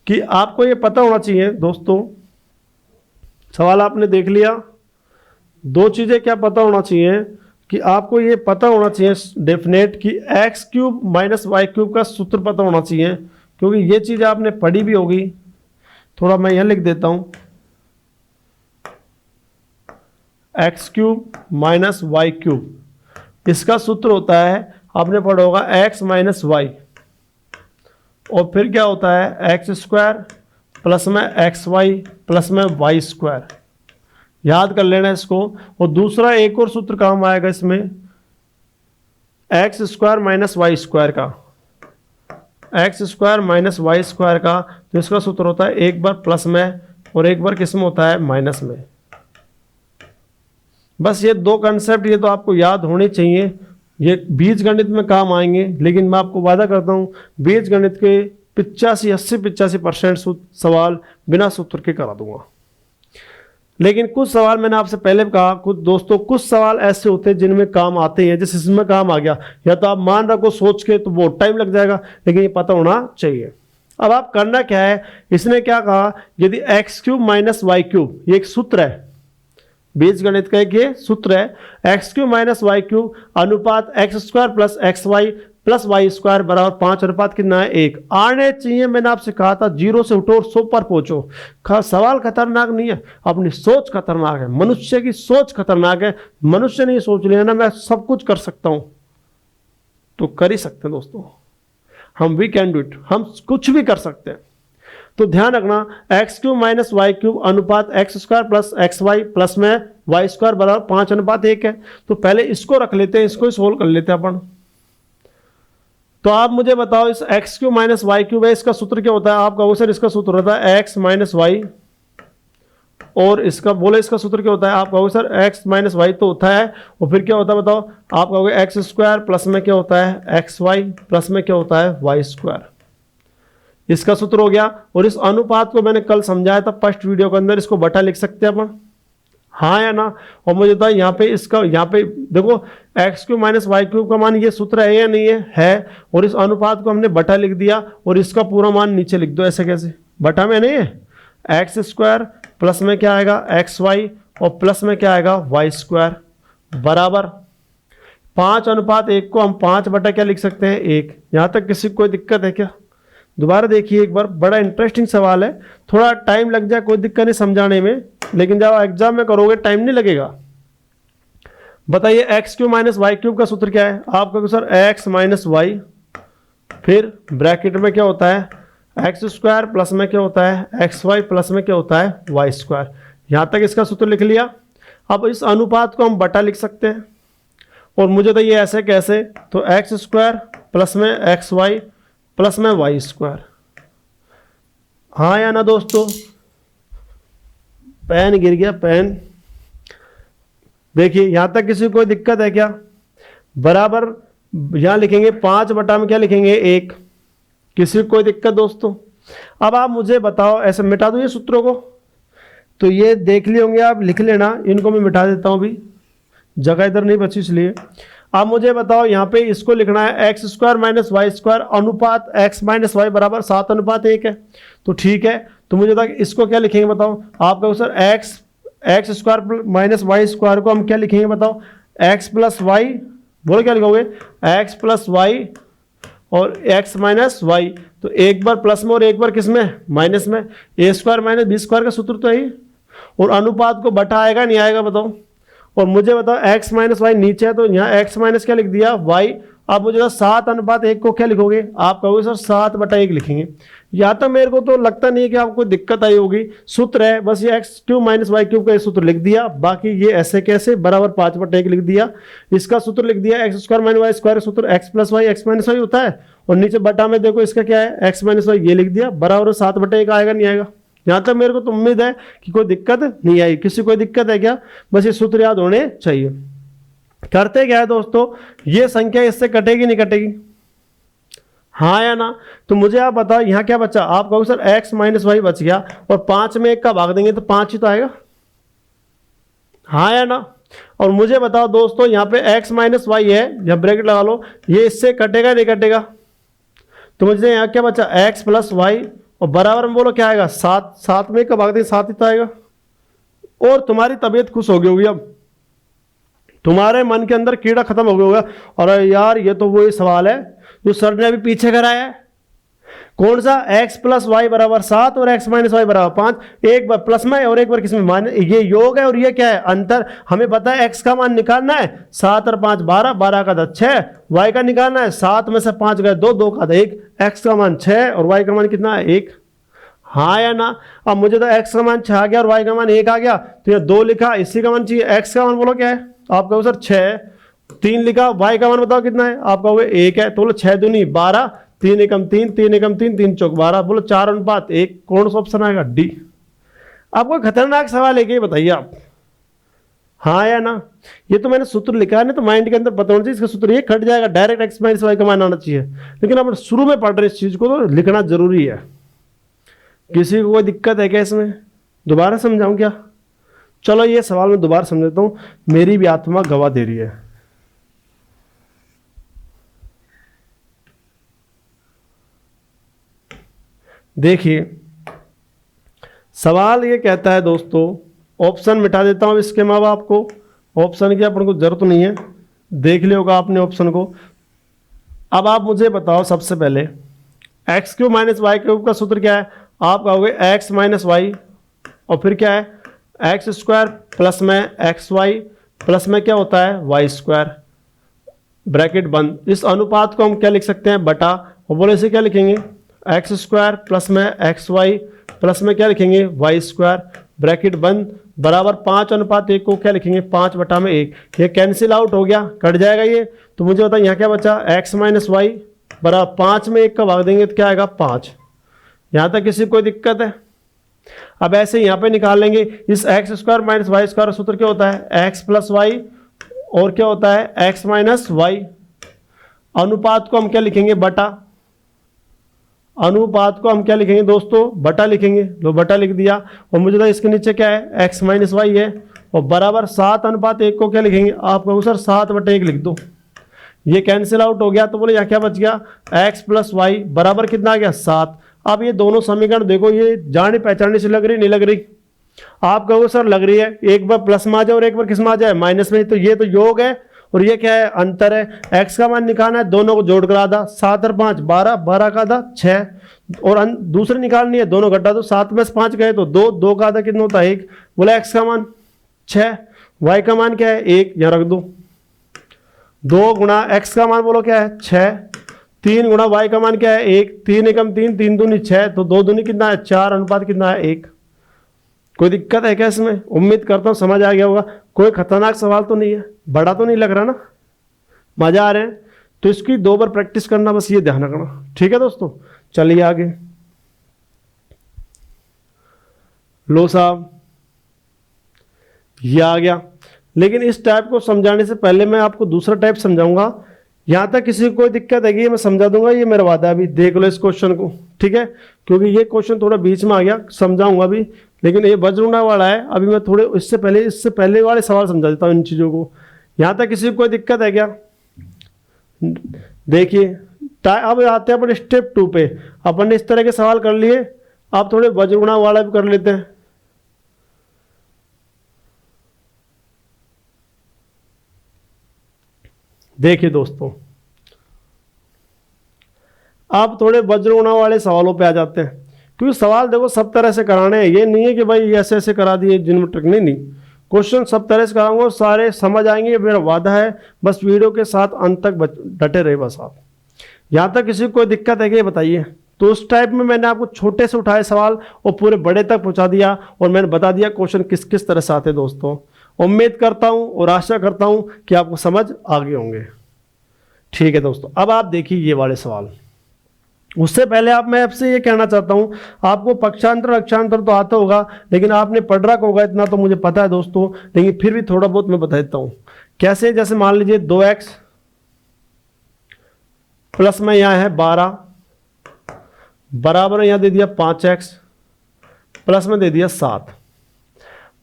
कि आपको ये पता होना चाहिए दोस्तों, सवाल आपने देख लिया, 2 चीजें क्या पता होना चाहिए कि आपको ये पता होना चाहिए डेफिनेट कि x³ माइनस y³ का सूत्र पता होना चाहिए, क्योंकि ये चीज़ आपने पढ़ी भी होगी। थोड़ा मैं यहाँ लिख देता हूँ, x³ माइनस y³, इसका सूत्र होता है, आपने पढ़ा होगा x माइनस y, और फिर क्या होता है x² प्लस में xy प्लस में y²। याद कर लेना इसको। और दूसरा एक और सूत्र काम आएगा इसमें, x² माइनस y² का, x² माइनस y² का। तो इसका सूत्र होता है एक बार प्लस में और एक बार किस में होता है, माइनस में। बस ये 2 कंसेप्ट, ये तो आपको याद होने चाहिए, ये बीज गणित में काम आएंगे। लेकिन मैं आपको वादा करता हूँ बीज गणित के 85, 80, 85% सवाल बिना सूत्र के करा दूंगा। लेकिन कुछ सवाल मैंने आपसे पहले कहा, कुछ दोस्तों कुछ सवाल ऐसे होते हैं जिनमें काम आते हैं, जैसे इसमें काम आ गया, या तो आप मान रखो सोच के तो बहुत टाइम लग जाएगा, लेकिन ये पता होना चाहिए। अब आप करना क्या है, इसने क्या कहा, यदि x cube minus y cube, ये एक सूत्र है बीज गणित का, एक ये सूत्र है, x cube minus y cube अनुपात x square plus x y plus y square बराबर 5 अनुपात कितना है 1 आने चाहिए। मैंने आपसे कहा था 0 से उठो और 100 पर पहुंचो। सवाल खतरनाक नहीं है, अपनी सोच खतरनाक है, मनुष्य की सोच खतरनाक है। मनुष्य ने सोच लिया ना मैं सब कुछ कर सकता हूं, तो कर ही सकते हैं दोस्तों, हम वी कैन डू इट, हम कुछ भी कर सकते हैं। तो ध्यान रखना, x cube minus y cube अनुपात x square plus x y plus में वाई स्क्वायर बराबर 5 अनुपात 1 है। तो पहले इसको रख लेते हैं, इसको ही सोल्व कर लेते हैं अपन। तो आप मुझे बताओ, इस x cube minus y cube है, इसका सूत्र क्या होता है? आप कहोगे सर इसका सूत्र होता है एक्स माइनस वाई, और इसका बोले इसका सूत्र क्या होता है? आप कहोगे सर एक्स माइनस वाई तो होता है, और फिर क्या होता है बताओ? आप कहोगे एक्स स्क्वायर प्लस में क्या होता है एक्स वाई प्लस में क्या होता है वाई स्क्वायर। इसका सूत्र हो गया। और इस अनुपात को मैंने कल समझाया था फर्स्ट वीडियो के अंदर, इसको बटा लिख सकते हैं अपन, हाँ या ना? और मुझे बताओ यहाँ पे इसका, यहाँ पे देखो x cube minus y cube का मान ये सूत्र है या नहीं है? और इस अनुपात को हमने बटा लिख दिया, और इसका पूरा मान नीचे लिख दो। ऐसे कैसे? बटा में नहीं है, एक्स स्क्वायर प्लस में क्या आएगा एक्स वाई और प्लस में क्या आएगा वाई स्क्वायर बराबर 5 अनुपात 1 को हम 5 बटा क्या लिख सकते हैं 1। यहाँ तक किसी को कोई दिक्कत है क्या? दोबारा देखिए एक बार, बड़ा इंटरेस्टिंग सवाल है, थोड़ा टाइम लग जाए कोई दिक्कत नहीं समझाने में, लेकिन जब एग्जाम में करोगे टाइम नहीं लगेगा। बताइए x cube minus y cube का सूत्र क्या है? आप कहोगे सर एक्स माइनस वाई, फिर ब्रैकेट में क्या होता है एक्स स्क्वायर प्लस में क्या होता है एक्स वाई प्लस में क्या होता है वाई स्क्वायर। यहाँ तक इसका सूत्र लिख लिया। अब इस अनुपात को हम बटा लिख सकते हैं, और मुझे तो ये ऐसे कैसे, तो एक्स स्क्वायर प्लस में एक्स वाई प्लस में वाई स्क्वायर, हाँ या ना दोस्तों? पेन गिर गया पेन। देखिए यहां तक किसी को कोई दिक्कत है क्या? बराबर यहां लिखेंगे 5 बटा में क्या लिखेंगे 1। किसी को कोई दिक्कत दोस्तों? अब आप मुझे बताओ, ऐसे मिटा दो ये सूत्रों को, तो ये देख लिए होंगे आप, लिख लेना, इनको मैं मिटा देता हूं, अभी जगह इधर नहीं बची इसलिए। आप मुझे बताओ यहाँ पे इसको लिखना है x square minus y square अनुपात एक्स माइनस वाई बराबर 7 अनुपात 1 है। तो ठीक है, तो मुझे बताओ इसको क्या लिखेंगे बताओ? आप कहो sir x square minus y square को हम क्या लिखेंगे बताओ? एक्स प्लस वाई, बोलो क्या लिखोगे? एक्स प्लस वाई और एक्स माइनस वाई। तो एक बार प्लस में और एक बार किस में माइनस में, ए स्क्वायर माइनस बी स्क्वायर का सूत्र तो है। और अनुपात को बटा आएगा नहीं आएगा बताओ? और मुझे बताओ एक्स माइनस वाई नीचे है, तो यहाँ एक्स माइनस क्या लिख दिया वाई। आप मुझे 7 अनुपात 1 को क्या लिखोगे? आप कहोगे सर 7 बटा 1 लिखेंगे। यहाँ तक मेरे को तो लगता नहीं है कि आपको दिक्कत आई होगी। सूत्र है बस ये x cube minus y cube का सूत्र लिख दिया, बाकी ये ऐसे कैसे बराबर 5 बटा 1 लिख दिया। इसका सूत्र लिख दिया x square minus y square, सूत्र x plus y x minus y होता है, और नीचे बटा में देखो इसका क्या है एक्स माइनस वाई, ये लिख दिया बराबर 7 बटा 1 आएगा नहीं आएगा? यहाँ तक मेरे को तो उम्मीद है कि कोई दिक्कत नहीं आई। किसी कोई दिक्कत है क्या? बस ये सूत्र याद होने चाहिए। करते क्या है दोस्तों, ये संख्या इससे कटेगी नहीं कटेगी, हाँ या ना? तो मुझे आप बताओ यहाँ क्या बचा? आप कहो सर एक्स माइनस वाई बच गया, और 5 में 1 का भाग देंगे तो 5 ही तो आएगा, हाँ या ना? और मुझे बताओ दोस्तों यहाँ पे एक्स माइनस वाई है, यहाँ ब्रैकेट लगा लो, ये इससे कटेगा नहीं कटेगा? तो मुझे यहाँ क्या बचा एक्स प्लस वाई, और बराबर में बोलो क्या आएगा 7। 7 में 1 का भाग देंगे 7 ही तो आएगा। और तुम्हारी तबीयत खुश हो गई होगी, अब तुम्हारे मन के अंदर कीड़ा खत्म हो गया होगा, और यार ये तो वही सवाल है जो सर ने अभी पीछे कराया है। कौन सा? एक्स प्लस वाई बराबर 7 और एक्स माइनस वाई बराबर 5। एक बार प्लस में और एक बार किस में माइनस, ये योग है और ये क्या है अंतर। हमें पता है एक्स का मान निकालना है, 7 और 5 12, 12 का 10 6। वाई का निकालना है, 7 में से 5 गए 2, 2 का 1। एक्स का मान 6 और वाई का मान कितना है 1, हाँ या ना? अब मुझे तो एक्स का मान 6 आ गया और वाई का मान 1 आ गया, तो ये 2 लिखा, इसी का मान चाहिए। एक्स का मान बोलो क्या है? आप कहो सर 6। 3 लिखा, वाई का मान बताओ कितना है? आप कहोगे 1 है, तो बोलो 6 दूनी 12, 3 एकम 3, 3 एकम 3, 3 चौक 12, बोलो 4 अनुपात 1। कौन सा ऑप्शन आएगा? डी। आपको खतरनाक सवाल है कि बताइए आप, हाँ या ना? ये तो मैंने सूत्र लिखा है ना, तो माइंड के अंदर पता होना चाहिए इसका सूत्र, ये कट जाएगा, डायरेक्ट एक्स माइनस वाई का मान आना चाहिए। लेकिन आप शुरू में पढ़ रहे इस चीज को, तो लिखना जरूरी है। किसी को कोई दिक्कत है क्या इसमें? दोबारा समझाऊं क्या? चलो ये सवाल मैं दोबारा समझाता हूँ, मेरी भी आत्मा गवाह दे रही है। देखिए सवाल ये कहता है दोस्तों, ऑप्शन मिटा देता हूँ इसके माँ बाप को, ऑप्शन की अपन को जरूरत नहीं है, देख लिया होगा आपने ऑप्शन को। अब आप मुझे बताओ सबसे पहले x cube minus y cube का सूत्र क्या है? आप कहोगे एक्स माइनस वाई और फिर क्या है एक्स स्क्वायर प्लस में एक्स वाई प्लस में क्या होता है वाई स्क्वायर, ब्रैकेट बंद। इस अनुपात को हम क्या लिख सकते हैं बटा, और बोले इसे क्या लिखेंगे एक्स स्क्वायर प्लस में एक्स वाई प्लस में क्या लिखेंगे वाई स्क्वायर, ब्रैकेट बंद, बराबर 5:1 को क्या लिखेंगे 5/1। ये कैंसिल आउट हो गया, कट जाएगा ये। तो मुझे बताया यहाँ क्या बचा एक्स माइनस वाई बराबर 5 में 1 का भाग देंगे तो क्या आएगा 5। यहाँ तक किसी कोई दिक्कत है? अब ऐसे यहाँ पे निकाल लेंगे इस x square minus y square सूत्र क्या होता है एक्स प्लस वाई और क्या होता है एक्स माइनस वाई। अनुपात को हम क्या लिखेंगे बटा, अनुपात को हम क्या लिखेंगे दोस्तों बटा लिखेंगे, लो बटा लिख दिया। और मुझे तो इसके नीचे क्या है एक्स माइनस वाई है और बराबर 7:1 को क्या लिखेंगे आप कहोगे सर 7/1 लिख दो, ये कैंसिल आउट हो गया। तो बोले यहाँ क्या बच गया एक्स प्लस वाई बराबर कितना आ गया 7। अब ये दोनों समीकरण देखो, ये जाने पहचानने से लग रही नहीं लग रही? आप कहोगे सर लग रही है, एक बार प्लस में आ जाए और एक बार किस में आ जाए माइनस में, तो ये तो योग है और ये क्या है अंतर है। एक्स का मान निकालना है, दोनों को जोड़ कर आधा, 7 और 5 12, 12 का आधा 6 और दूसरी निकालनी है, दोनों घटा दो, 7 में से 5 गए तो 2, 2 का आधा कितना होता है 1। बोला एक्स का मान 6, वाई का मान क्या है 1, यहाँ रख दो। 2 गुणा एक्स का मान बोलो क्या है 6, 3 गुणा वाई का मान क्या है 1, 3 एकम 3, 3 दूनी 6, तो 2 दूनी कितना है 4, अनुपात कितना है 1। कोई दिक्कत है क्या इसमें? उम्मीद करता हूँ समझ आ गया होगा। कोई खतरनाक सवाल तो नहीं है, बड़ा तो नहीं लग रहा ना, मजा आ रहे हैं? तो इसकी 2 बार प्रैक्टिस करना, बस ये ध्यान रखना, ठीक है दोस्तों। चलिए आगे, लो साहब ये आ गया। लेकिन इस टाइप को समझाने से पहले मैं आपको दूसरा टाइप समझाऊंगा। यहां तक किसी को कोई दिक्कत है कि मैं समझा दूंगा, ये मेरा वादा है। अभी देख लो इस क्वेश्चन को, ठीक है, क्योंकि ये क्वेश्चन थोड़ा बीच में आ गया, समझाऊंगा अभी, लेकिन ये वज्रगुणा वाला है। अभी मैं थोड़े इससे पहले वाले सवाल समझा देता हूँ इन चीज़ों को। यहाँ तक किसी को कोई दिक्कत है क्या? देखिए अब आते हैं अपन स्टेप 2 पे। अपन ने इस तरह के सवाल कर लिए, आप थोड़े वज्रगुणा वाला भी कर लेते हैं। देखिए दोस्तों, आप थोड़े वज्रगुणा वाले सवालों पे आ जाते हैं, क्योंकि सवाल देखो सब तरह से कराने हैं। ये नहीं है कि भाई ऐसे ऐसे करा दिए जिनमें ट्रिक नहीं, क्वेश्चन सब तरह से कराऊंगा, सारे समझ आएंगे, ये मेरा वादा है। बस वीडियो के साथ अंत तक डटे रहे बस आप। यहाँ तक किसी को कोई दिक्कत है कि बताइए? तो उस टाइप में मैंने आपको छोटे से उठाए सवाल और पूरे बड़े तक पहुँचा दिया, और मैंने बता दिया क्वेश्चन किस किस तरह से आते हैं दोस्तों। उम्मीद करता हूँ और आशा करता हूँ कि आपको समझ आ गए होंगे, ठीक है दोस्तों। अब आप देखिए ये वाले सवाल। उससे पहले मैं आपसे ये कहना चाहता हूँ, आपको पक्षांतर अक्षांतर तो आता होगा, लेकिन आपने पढ़ रखा होगा इतना तो मुझे पता है दोस्तों, लेकिन फिर भी थोड़ा बहुत मैं बता देता हूँ कैसे। जैसे मान लीजिए 2x प्लस में यहाँ है 12 बराबर यहाँ दे दिया 5x प्लस में दे दिया 7।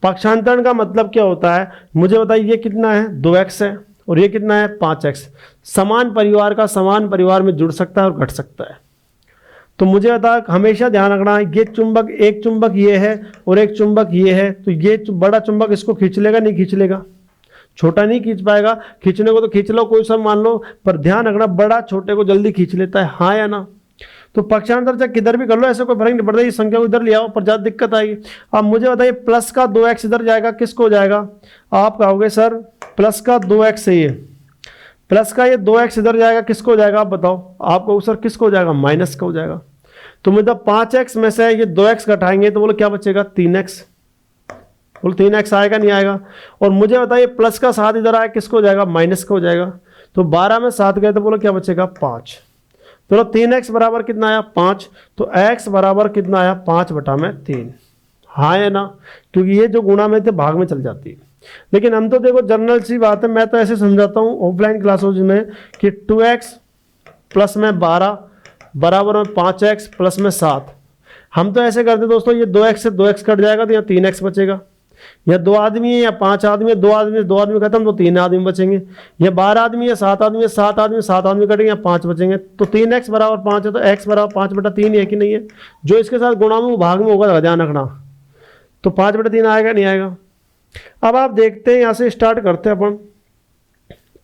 पक्षांतरण का मतलब क्या होता है मुझे बताइए? ये कितना है 2x है और ये कितना है 5x। समान परिवार का समान परिवार में जुड़ सकता है और घट सकता है। तो मुझे बता, हमेशा ध्यान रखना, ये चुंबक, एक चुंबक ये है और एक चुंबक ये है, तो ये बड़ा चुंबक इसको खींच लेगा नहीं खींच लेगा? छोटा नहीं खींच पाएगा। खींचने को तो खींच लो, कोई सब मान लो, पर ध्यान रखना बड़ा छोटे को जल्दी खींच लेता है, हाँ या ना? तो पक्षांतर चाहे किधर भी कर लो, ऐसे कोई फर्क नहीं पड़ता, ये संख्या को इधर ले आओ, पर ज़्यादा दिक्कत आएगी। अब मुझे बताइए प्लस का 2x इधर जाएगा, किसको हो जाएगा? आप कहोगे सर प्लस का 2x है, ये प्लस का ये 2x इधर जाएगा, किसको हो जाएगा आप बताओ? आप कहोगे सर किसको हो जाएगा? माइनस का हो जाएगा। तो मतलब 5x में से ये 2x घटाएंगे तो बोलो क्या बचेगा? 3x। बोलो 3x आएगा नहीं आएगा? और मुझे बताइए प्लस का 7 इधर आया, किसको हो जाएगा? माइनस का हो जाएगा। तो 12 में 7 गए तो बोलो क्या बचेगा? 5। तो 3x बराबर कितना आया? 5। तो x बराबर कितना आया? 5/3। हाँ या ना? क्योंकि ये जो गुणा में थे भाग में चल जाती है। लेकिन हम तो देखो जनरल सी बात है, मैं तो ऐसे समझाता हूँ ऑफलाइन क्लासों में कि 2x प्लस में 12 बराबर में 5x प्लस में 7। हम तो ऐसे करते दोस्तों, ये 2x से 2x कट जाएगा तो यहाँ 3x बचेगा। या 2 आदमी है या 5 आदमी है, 2 आदमी 2 आदमी खत्म तो 3 आदमी बचेंगे, या 12 आदमी है 7 आदमी है, 7 आदमी कटेंगे या 5 बचेंगे। तो 3x बराबर 5 है तो x बराबर 5/3 है कि नहीं है। जो इसके साथ गुणा में भाग में होगा ध्यान रखना। तो 5/3 आएगा नहीं आएगा। अब आप देखते हैं, यहाँ से स्टार्ट करते हैं अपन।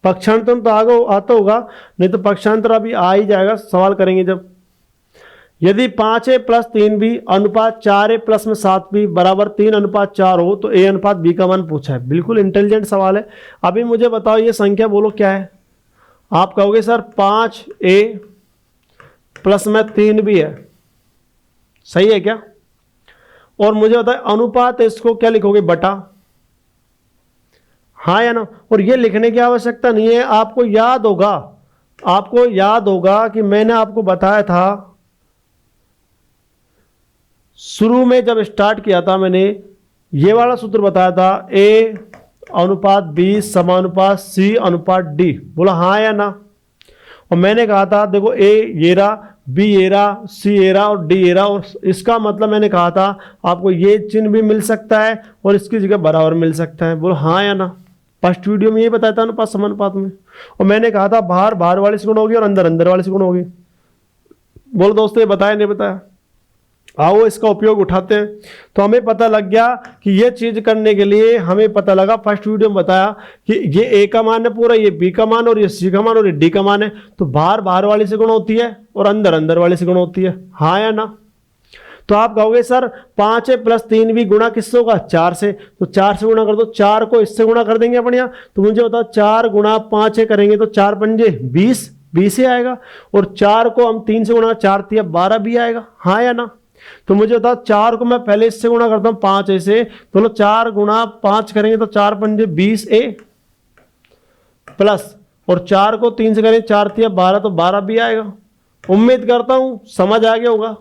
पक्षांतर तो आगे आता होगा, नहीं तो पक्षांतर अभी आ ही जाएगा, सवाल करेंगे जब। यदि 5a + 3b अनुपात 4a + में 7b बराबर 3:4 हो तो a अनुपात b का मान पूछा है। बिल्कुल इंटेलिजेंट सवाल है। अभी मुझे बताओ ये संख्या बोलो क्या है। आप कहोगे सर 5a + में 3b है, सही है क्या। और मुझे बताओ अनुपात है, इसको क्या लिखोगे बटा, हाँ या ना। और ये लिखने की आवश्यकता नहीं है, आपको याद होगा कि मैंने आपको बताया था शुरू में जब स्टार्ट किया था, मैंने ये वाला सूत्र बताया था, a अनुपात b समानुपात c अनुपात d। बोला हाँ या ना। और मैंने कहा था देखो a ये रहा, b ये रहा, c ये रहा और d ये रहा। और इसका मतलब मैंने कहा था आपको ये चिन्ह भी मिल सकता है और इसकी जगह बराबर मिल सकता है। बोलो हाँ या ना। फर्स्ट वीडियो में ये बताया था अनुपात समानुपात में। और मैंने कहा था बाहर वाले से गुण होगी और अंदर वाले से गुण होगी। बोलो दोस्तों ये बताया नहीं बताया। आओ इसका उपयोग उठाते हैं। तो हमें पता लग गया कि ये चीज करने के लिए हमें पता लगा, फर्स्ट वीडियो में बताया कि ये a का मान है पूरा, ये b का मान और ये c का मान और ये d का मान है। तो बाहर वाले से गुण होती है और अंदर वाले से गुण होती है, हाँ या ना। तो आप कहोगे सर 5a + 3b गुणा किससे होगा, 4 से। तो 4 से गुणा कर दो, 4 को इससे गुणा कर देंगे अपन यहाँ। तो मुझे बताओ 4 गुणा 5a करेंगे तो 4 पंजे 20 से आएगा। और 4 को हम 3 से गुणा 4 × 12 भी आएगा, हाँ या ना। तो मुझे बताओ 4 को मैं पहले इससे गुणा करता हूं 5a से, तो 4 गुणा 5 करेंगे तो 4 पंजे 20a प्लस, और 4 को 3 से करेंगे 4 × 12 तो 12 भी आएगा। उम्मीद करता हूं समझ आ गया होगा।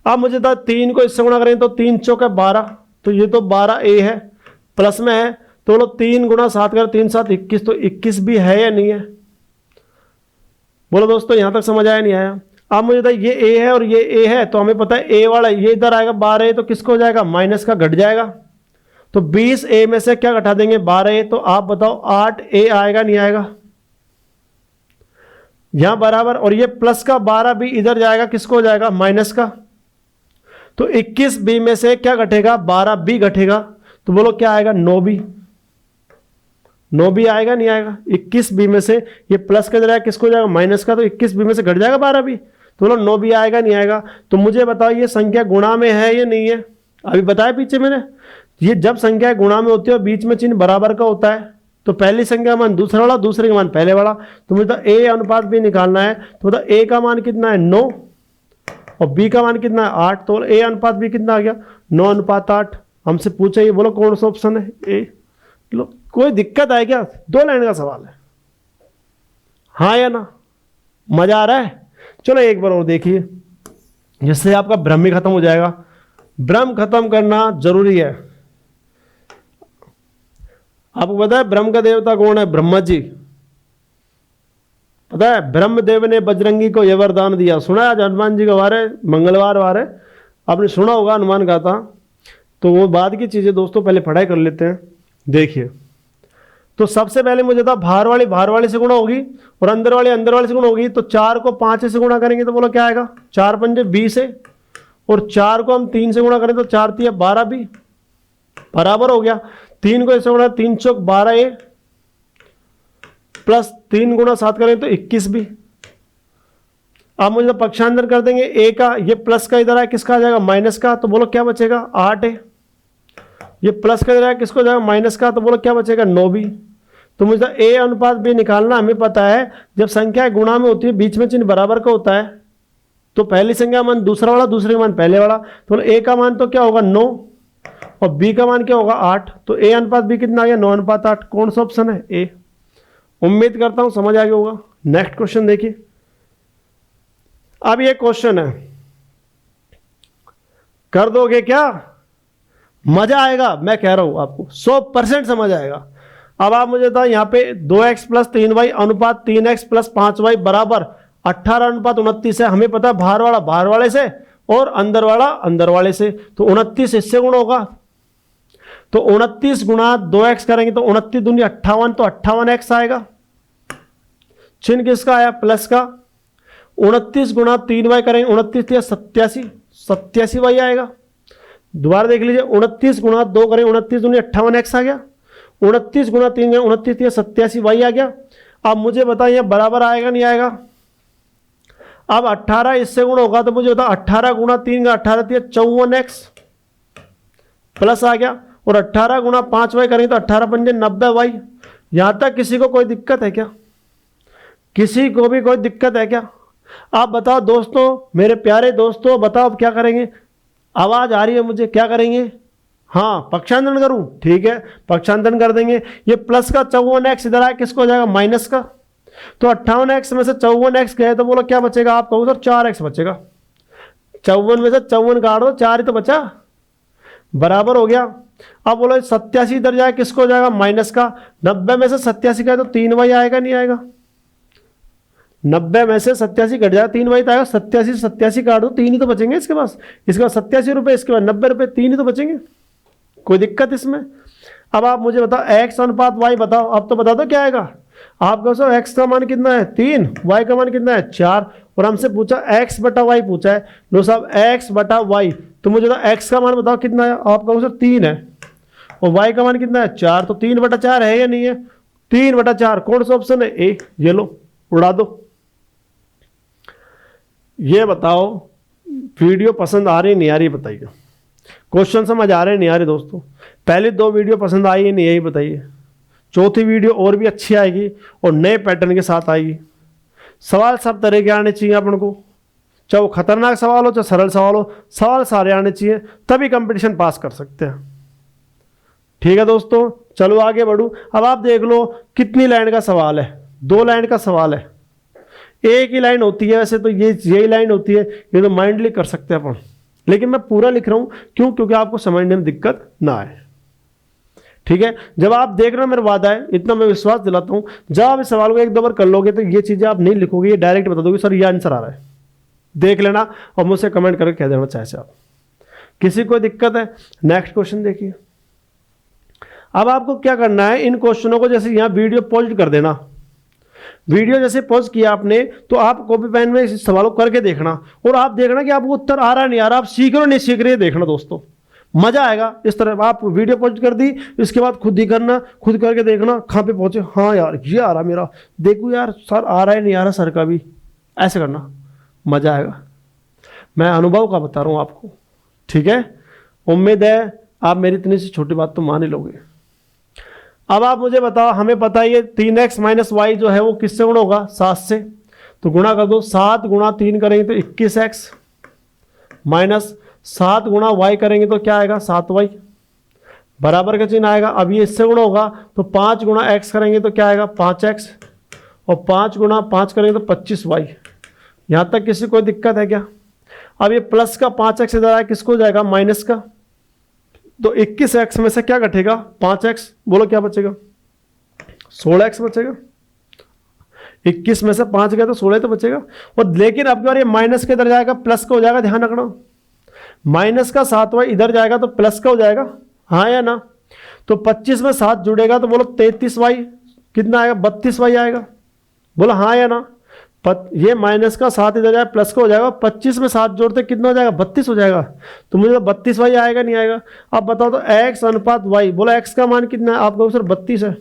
अब मुझे बताओ 3 को इससे गुणा करेंगे तो 3 चौके 12, तो ये तो 12a है, प्लस में है। तो बोलो 3 गुणा 7 कर 3 7 21, तो 21 भी है या नहीं है। बोलो दोस्तों यहां तक समझ आया नहीं आया। अब मुझे बताइए ये a है और ये a है, तो हमें पता है a वाला ये इधर आएगा 12a, तो किसको हो जाएगा माइनस का घट जाएगा। तो 20a में से क्या घटा देंगे 12a, तो आप बताओ 8a आएगा नहीं आएगा। यहां बराबर, और ये प्लस का 12 भी इधर जाएगा, किसको हो जाएगा माइनस का। तो 21b में से क्या घटेगा 12b घटेगा। तो बोलो क्या आएगा 9b। 9b आएगा नहीं आएगा। 21b में से ये प्लस का जाएगा, किसको जाएगा माइनस का। तो 21b में से घट जाएगा 12b, तो बोलो 9b आएगा नहीं आएगा। तो मुझे बताओ ये संख्या गुणा में है या नहीं है। अभी बताया पीछे मैंने, ये जब संख्या गुणा में होती है बीच में चिन्ह बराबर का होता है, तो पहली संख्या मान दूसरा वाला, दूसरे का मान पहले वाला। तो मुझे a अनुपात b निकालना है, तो बताओ a का मान कितना है 9 और b का मान कितना है 8। तो a अनुपात b कितना आ गया 9:8। हमसे पूछा ये, बोलो कौन सा ऑप्शन है ए। लो कोई दिक्कत है क्या, 2 लाइन का सवाल है, हाँ या ना। मजा आ रहा है। चलो एक बार और देखिए, जिससे आपका भ्रम ही खत्म हो जाएगा। भ्रम खत्म करना जरूरी है। आपको पता है ब्रह्म का देवता कौन है, ब्रह्मा जी। पता है ब्रह्मदेव ने बजरंगी को यह वरदान दिया। सुना है आज हनुमान जी का वार है, मंगलवार वार है, आपने सुना होगा हनुमान गाथा। तो वो बाद की चीजें दोस्तों पहले पढ़ाई कर लेते हैं। देखिए तो सबसे पहले मुझे था बाहर वाली से गुणा होगी और अंदर वाले से गुणा होगी। तो 4 को 5 से गुणा करेंगे तो बोलो क्या आएगा 4 पंजे 20 है, और 4 को हम 3 से गुणा करें तो 4 × 12 भी बराबर हो गया। 3 को इससे गुणा 3 चौक 12a प्लस 3 गुणा 7 करें तो 21 भी। अब मुझे पक्षांतर कर देंगे a का, ये प्लस का इधर है, किसका आ जाएगा माइनस का। तो बोलो क्या बचेगा 8 है। ये प्लस का इधर है, किसको जाएगा माइनस का। तो बोलो क्या बचेगा 9 भी। तो मुझे a अनुपात b निकालना। हमें पता है जब संख्या गुणा में होती है बीच में चिन्ह बराबर का होता है, तो पहली संख्या मान दूसरा वाला, दूसरे का मान पहले वाला। तो a का मान तो क्या होगा 9 और b का मान क्या होगा 8। तो a अनुपात b कितना आ गया 9:8। कौन सा ऑप्शन है a। उम्मीद करता हूं समझ आ गया होगा। नेक्स्ट क्वेश्चन देखिए। अब ये क्वेश्चन है, कर दोगे क्या, मजा आएगा। मैं कह रहा हूं आपको 100% समझ आएगा। अब आप मुझे बताओ यहाँ पे 2x + 3y अनुपात 3x + 5y बराबर 18:29 है। हमें पता है बाहर वाले से और अंदर वाले से, तो 29 इससे गुण होगा। तो 29 गुणा 2x करेंगे तो 29 दूनी 58, तो 58x आएगा। चिन्ह किसका आया? प्लस का। 29 गुणा 3y करेंगे, 29 87, 87y आएगा। दोबारा देख लीजिए, 29 गुणा 2 करें, 29 दूनी 58x आ गया। 29 गुणा 3 करें, 29 87y आ गया। अब मुझे बताइए बराबर आएगा नहीं आएगा? अब 18 इससे गुण होगा तो मुझे बता 18 गुणा 3 का 18 54x प्लस आ गया। और 18 गुणा 5y करेंगे तो 18 पंजे 90y। यहां तक किसी को कोई दिक्कत है क्या? किसी को भी कोई दिक्कत है क्या? आप बताओ दोस्तों, मेरे प्यारे दोस्तों, बताओ अब क्या करेंगे? आवाज आ रही है मुझे, क्या करेंगे? हाँ, पक्षांतरण करूं? ठीक है, पक्षांतरण कर देंगे। ये प्लस का 54x इधर आया, किसको हो जाएगा? माइनस का। तो 58x में से 54x गए तो बोलो क्या बचेगा? आप कहो सर 4x बचेगा। 54 में से 54 काट दो, 4 ही तो बचा, बराबर हो गया। अब बोलो 87 इधर जाए, किसको हो जाएगा? माइनस का। 90 में से 87 गए तो 3y आएगा नहीं आएगा? 90 में से 87 कट जाएगा, 3y तो आएगा। 87 से 87 काट दो, 3 ही तो बचेंगे इसके पास। इसके बाद 87 रुपये, इसके बाद 90 रुपये, 3 ही तो बचेंगे। कोई दिक्कत इसमें? अब आप मुझे बताओ x अनुपात y बताओ। अब तो बता दो क्या आएगा? आप कहो सर x का मान कितना है? 3, y का मान कितना है? 4, और हमसे पूछा x बटा y पूछा है। लो साहब x बटा y, तो मुझे तो x का मान बताओ कितना है? आप कहो सर 3 है, और y का मान कितना है? 4, तो 3 बटा 4 है या नहीं है? 3 बटा 4 कौन सा ऑप्शन है? ए। ये लो, उड़ा दो। ये बताओ वीडियो पसंद आ रही नहीं आ रही बताइए। क्वेश्चन समझ आ रहे नहीं आ रहे दोस्तों? पहले 2 वीडियो पसंद आई है नहीं, यही बताइए। चौथी वीडियो और भी अच्छी आएगी और नए पैटर्न के साथ आएगी। सवाल सब तरह के आने चाहिए अपन को, चाहे वो खतरनाक सवाल हो चाहे सरल सवाल हो, सवाल सारे आने चाहिए, तभी कंपटीशन पास कर सकते हैं। ठीक है दोस्तों, चलो आगे बढ़ूं। अब आप देख लो कितनी लाइन का सवाल है? 2 लाइन का सवाल है। एक ही लाइन होती है वैसे तो, यही लाइन होती है। ये तो माइंडली कर सकते हैं अपन, लेकिन मैं पूरा लिख रहा हूं क्यों? क्योंकि आपको समझने में दिक्कत ना आए। ठीक है, जब आप देख रहे हो, मेरा वादा है, इतना मैं विश्वास दिलाता हूं, जब आप इस सवाल को 1-2 बार कर लोगे तो ये चीजें आप नहीं लिखोगे, ये डायरेक्ट बता दोगे सर ये आंसर आ रहा है। देख लेना और मुझसे कमेंट करके कह देना चाहे से आप। किसी को दिक्कत है? नेक्स्ट क्वेश्चन देखिए। अब आपको क्या करना है, इन क्वेश्चनों को जैसे यहां वीडियो पॉज कर देना। वीडियो जैसे पॉज किया आपने तो आप कॉपी पेन में इस सवालों को करके देखना, और आप देखना कि आपको उत्तर आ रहा नहीं आ रहा, आप सीख रहे हो नहीं सीख रहे, देखना दोस्तों, मजा आएगा। इस तरह आप वीडियो पॉज कर दी, इसके बाद खुद ही करना, खुद करके देखना कहाँ पे पहुंचे। हाँ यार ये आ रहा मेरा, देखो यार सर आ रहा है नहीं आ रहा सर का भी, ऐसे करना, मजा आएगा। मैं अनुभव का बता रहा हूँ आपको। ठीक है, उम्मीद है आप मेरी इतनी सी छोटी बात तो मान ही लोगे। अब आप मुझे बताओ, हमें पता है 3x माइनस वाई जो है वो किससे गुणा होगा? 7 से। तो गुणा कर दो, 7 गुणा 3 करेंगे तो 21x माइनस 7 गुणा y करेंगे तो क्या आएगा? 7y, बराबर का चिन्ह आएगा। अब ये इससे गुणा होगा तो 5 गुणा x करेंगे तो क्या आएगा? 5x, और 5 गुणा 5 करेंगे तो 25y। यहां तक किसी को दिक्कत है क्या? अब ये प्लस का 5x इधर आया, किसको जाएगा? माइनस का। तो 21x में से क्या घटेगा? 5x, बोलो क्या बचेगा? 16x बचेगा। 21 में से 5 गया तो 16 तो बचेगा। और लेकिन अब की बार ये माइनस के इधर जाएगा, प्लस का हो जाएगा, ध्यान रखना। माइनस का 7y इधर जाएगा तो प्लस का हो जाएगा, हाँ या ना? तो 25 में 7 जुड़ेगा तो बोलो 33y, कितना आएगा? 32y आएगा, बोलो हाँ या ना? ये माइनस का 7 इधर जाए, प्लस का हो जाएगा, 25 में 7 जोड़ते कितना हो जाएगा? 32 हो जाएगा। तो मुझे 32y आएगा नहीं आएगा? अब बताओ तो x अनुपात y, बोलो x का मान कितना है? आप कहो सर 32 है,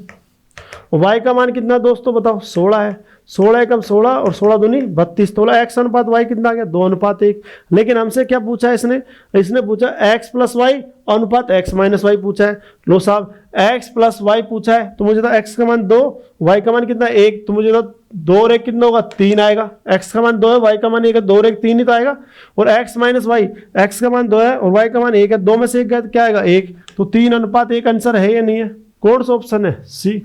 और y का मान कितना है दोस्तों बताओ? 16 है। 16 एकम 16 और 16 दूनी 32, तो x अनुपात y कितना आ गया? 2:1। लेकिन हमसे क्या पूछा है इसने पूछा x प्लस वाई अनुपात x माइनस वाई पूछा है। लो साहब x प्लस वाई पूछा है, तो मुझे तो x का मान 2, y का मान कितना? 1, तो मुझे तो 2 और 1 कितना होगा? 3 आएगा। x का मान 2 है, y का मान 1 है, 2 और 1 3 ही तो आएगा। और x माइनस वाई, x का मान 2 है और y का मान 1 है, 2 में से 1 गया तो क्या आएगा? 1। तो 3:1 आंसर है या नहीं है? कौन सा ऑप्शन है? सी।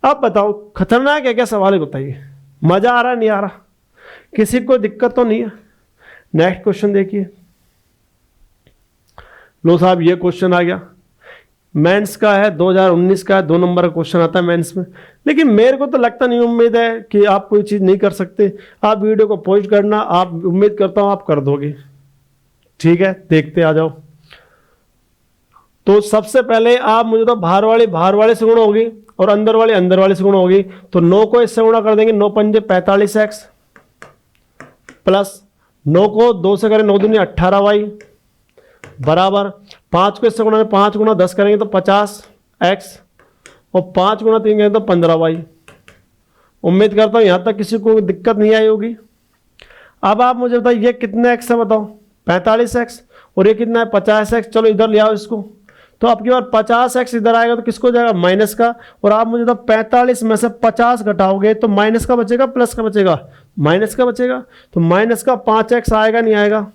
अब बताओ खतरनाक है क्या सवाल है? बताइए, मजा आ रहा नहीं आ रहा? किसी को दिक्कत तो नहीं है? नेक्स्ट क्वेश्चन देखिए। लो साहब ये क्वेश्चन आ गया, मेंस का है, 2019 का है, 2 नंबर का क्वेश्चन आता है मेंस में। लेकिन मेरे को तो लगता नहीं, उम्मीद है कि आप कोई चीज़ नहीं कर सकते। आप वीडियो को पॉज करना, आप उम्मीद करता हूँ आप कर दोगे। ठीक है, देखते आ जाओ। तो सबसे पहले आप मुझे तो बाहर वाले से गुणा होगी और अंदर वाले से गुणा होगी। तो 9 को इससे गुणा कर देंगे, 9 पंजे 45x प्लस 9 को 2 से करें 9 दूनी 18y बराबर 5 को इससे गुणा, 5 गुणा 10 करेंगे तो 50x और 5 गुणा 3 करेंगे तो 15y। उम्मीद करता हूँ यहाँ तक किसी को दिक्कत नहीं आई होगी। अब आप मुझे बताइए ये कितने x है बताओ, 45x और ये कितना है 50x। चलो इधर ले आओ इसको, तो आपके पास 50x इधर आएगा तो किसको जाएगा माइनस का, और आप मुझे तो 45 में से 50 घटाओगे तो माइनस का बचेगा प्लस का बचेगा, माइनस का बचेगा। तो माइनस का 5x आएगा नहीं आएगा,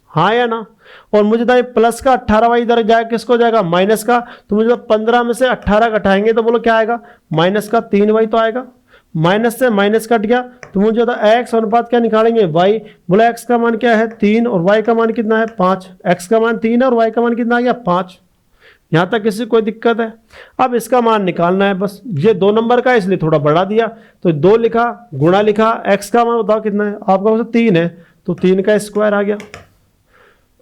हाँ या ना। और मुझे तो प्लस का 18y इधर जाएगा, किसको जाएगा माइनस का। तो मुझे तो 15 में से 18 घटाएंगे तो बोलो क्या आएगा, माइनस का 3y तो आएगा। माइनस से माइनस कट गया तो मुझे तो x अनुपात क्या निकालेंगे y। बोला x का मान क्या है 3 और y का मान कितना है 5। x का मान 3 है और y का मान कितना आ गया 5। यहाँ तक किसी कोई दिक्कत है। अब इसका मान निकालना है बस, ये 2 नंबर का है इसलिए थोड़ा बढ़ा दिया, तो 2 लिखा गुणा लिखा, x का मान बताओ कितना है, आपका 3 है तो 3 का स्क्वायर आ गया।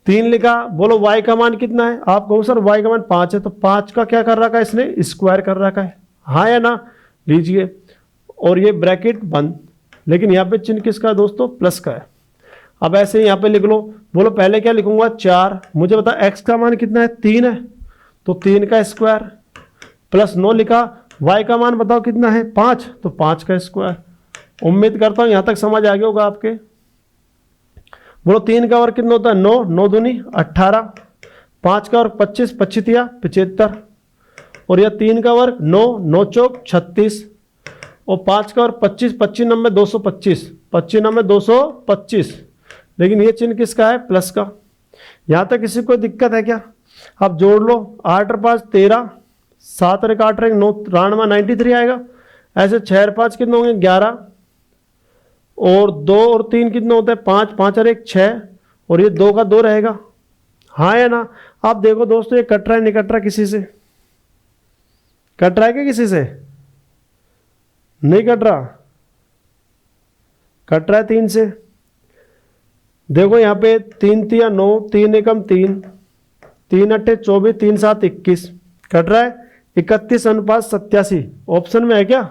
3 लिखा, बोलो y का मान कितना है, आप कहो सर y का मान 5 है, तो 5 का क्या कर रखा है इसने स्क्वायर कर रखा है, हाँ या ना। लीजिए और ये ब्रैकेट बंद, लेकिन यहाँ पे चिन्ह किसका है दोस्तों, प्लस का है। अब ऐसे यहाँ पे लिख लो, बोलो पहले क्या लिखूंगा 4, मुझे बता x का मान कितना है 3 है तो 3 का स्क्वायर प्लस 9 लिखा, y का मान बताओ कितना है 5 तो 5 का स्क्वायर। उम्मीद करता हूँ यहाँ तक समझ आ गया होगा आपके। बोलो 3 का वर्ग कितना होता है 9, 9 दूनी 18, 5 का वर्ग 25, 25 या 75 और यह 3 का वर्ग 9, 9 चौक 36 और 5 का वर्ग 25, 25 नंबर 225, 25 नंबर 225। लेकिन ये चिन्ह किसका है प्लस का। यहाँ तक किसी को दिक्कत है क्या। अब जोड़ लो 8 और 5 13, 7 और 8 और 9 93 आएगा। ऐसे 6 और 5 कितने होंगे 11 और 2 और 3 कितने होते हैं 5, 5 और 1 6 और ये 2 का 2 रहेगा, हाँ या ना। आप देखो दोस्तों ये कट रहा है नहीं कट रहा, किसी से कट रहा है क्या, किसी से नहीं कट रहा, कट रहा है 3 से। देखो यहाँ पे 3 3 9, 3 एकम 3, 3 अट्ठे 24, 3 7 21 कट रहा है 31 अनुपात 87। ऑप्शन में है क्या,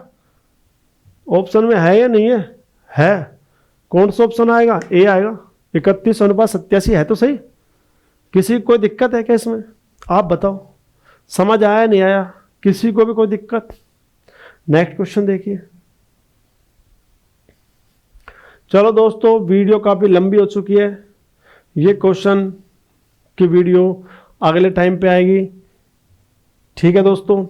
ऑप्शन में है या नहीं है कौन सा ऑप्शन आएगा, ए आएगा। 31 अनुपात 87 है तो सही। किसी को कोई दिक्कत है क्या इसमें, आप बताओ, समझ आया नहीं आया, किसी को भी कोई दिक्कत। नेक्स्ट क्वेश्चन देखिए। चलो दोस्तों वीडियो काफ़ी लंबी हो चुकी है, ये क्वेश्चन की वीडियो अगले टाइम पे आएगी, ठीक है दोस्तों।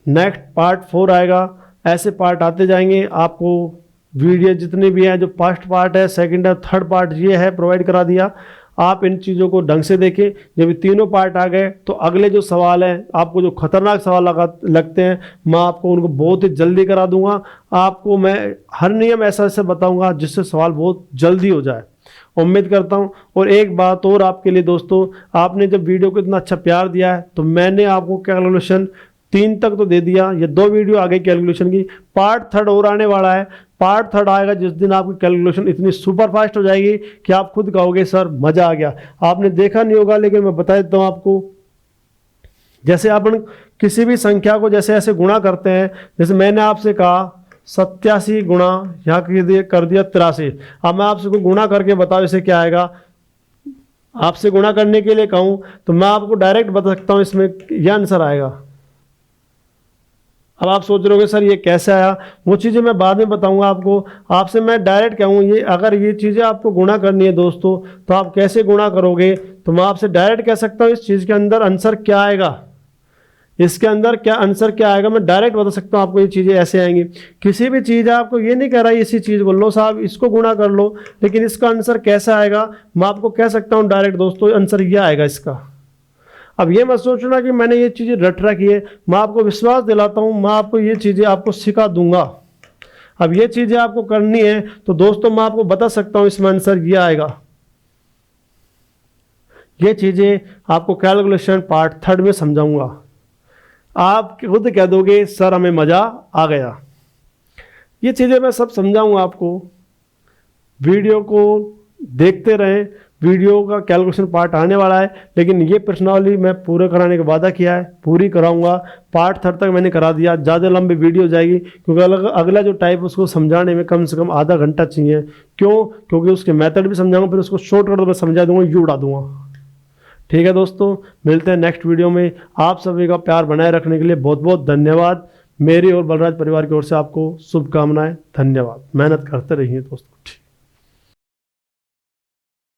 नेक्स्ट पार्ट 4 आएगा, ऐसे पार्ट आते जाएंगे। आपको वीडियो जितने भी हैं, जो फर्स्ट पार्ट है, सेकंड है, थर्ड पार्ट ये है प्रोवाइड करा दिया। आप इन चीज़ों को ढंग से देखें। जब तीनों पार्ट आ गए तो अगले जो सवाल हैं, आपको जो खतरनाक सवाल लगते हैं, मैं आपको उनको बहुत ही जल्दी करा दूंगा। आपको मैं हर नियम ऐसा ऐसे बताऊंगा जिससे सवाल बहुत जल्दी हो जाए, उम्मीद करता हूं। और एक बात और आपके लिए दोस्तों, आपने जब वीडियो को इतना अच्छा प्यार दिया है तो मैंने आपको कैलकुलेशन 3 तक तो दे दिया, ये 2 वीडियो आ गई कैलकुलेशन की। पार्ट 3 और आने वाला है। पार्ट 3 आएगा जिस दिन आपकी कैलकुलेशन इतनी सुपर फास्ट हो जाएगी कि आप खुद कहोगे सर मजा आ गया। आपने देखा नहीं होगा लेकिन मैं बता देता हूँ आपको। जैसे अपन किसी भी संख्या को जैसे ऐसे गुणा करते हैं, जैसे मैंने आपसे कहा 87 गुणा यहाँ कर दिया 83। अब मैं आपसे को गुणा करके बताओ इसे क्या आएगा। आपसे गुणा करने के लिए कहूँ तो मैं आपको डायरेक्ट बता सकता हूँ इसमें यह आंसर आएगा। अब आप सोच रहे होगे सर ये कैसे आया, वो चीज़ें मैं बाद में बताऊंगा आपको। आपसे मैं डायरेक्ट कहूँ ये अगर ये चीज़ें आपको गुणा करनी है दोस्तों तो आप कैसे गुणा करोगे, तो मैं आपसे डायरेक्ट कह सकता हूँ इस चीज़ के अंदर आंसर क्या आएगा, इसके अंदर क्या आंसर क्या आएगा, मैं डायरेक्ट बता सकता हूँ आपको। ये चीज़ें ऐसे आएंगी। किसी भी चीज़ आपको ये नहीं कह रहा है इसी चीज़ को लो साहब इसको गुणा कर लो, लेकिन इसका आंसर कैसा आएगा मैं आपको कह सकता हूँ डायरेक्ट दोस्तों, आंसर यह आएगा इसका। अब ये मत सोचना कि मैंने ये चीज़ें रट रखी है, मैं आपको विश्वास दिलाता हूँ, मैं आपको ये चीज़ें आपको सिखा दूंगा। अब ये चीज़ें आपको करनी है तो दोस्तों मैं आपको बता सकता हूँ इसमें आंसर ये आएगा। ये चीज़ें आपको कैलकुलेशन पार्ट 3 में समझाऊंगा। आप खुद कह दोगे सर हमें मज़ा आ गया। ये चीज़ें मैं सब समझाऊंगा आपको। वीडियो को देखते रहें, वीडियो का कैलकुलेशन पार्ट आने वाला है, लेकिन ये प्रश्नावली मैं पूरे कराने का वादा किया है, पूरी कराऊंगा। पार्ट 3 तक मैंने करा दिया, ज़्यादा लंबी वीडियो हो जाएगी क्योंकि अगला जो टाइप उसको समझाने में कम से कम आधा घंटा चाहिए। क्यों? क्योंकि उसके मेथड भी समझाऊंगा, फिर उसको शॉर्टकट में समझा दूंगा, यू उड़ा दूंगा। ठीक है दोस्तों, मिलते हैं नेक्स्ट वीडियो में। आप सभी का प्यार बनाए रखने के लिए बहुत बहुत धन्यवाद। मेरी और बलराज परिवार की ओर से आपको शुभकामनाएं। धन्यवाद। मेहनत करते रहिए दोस्तों।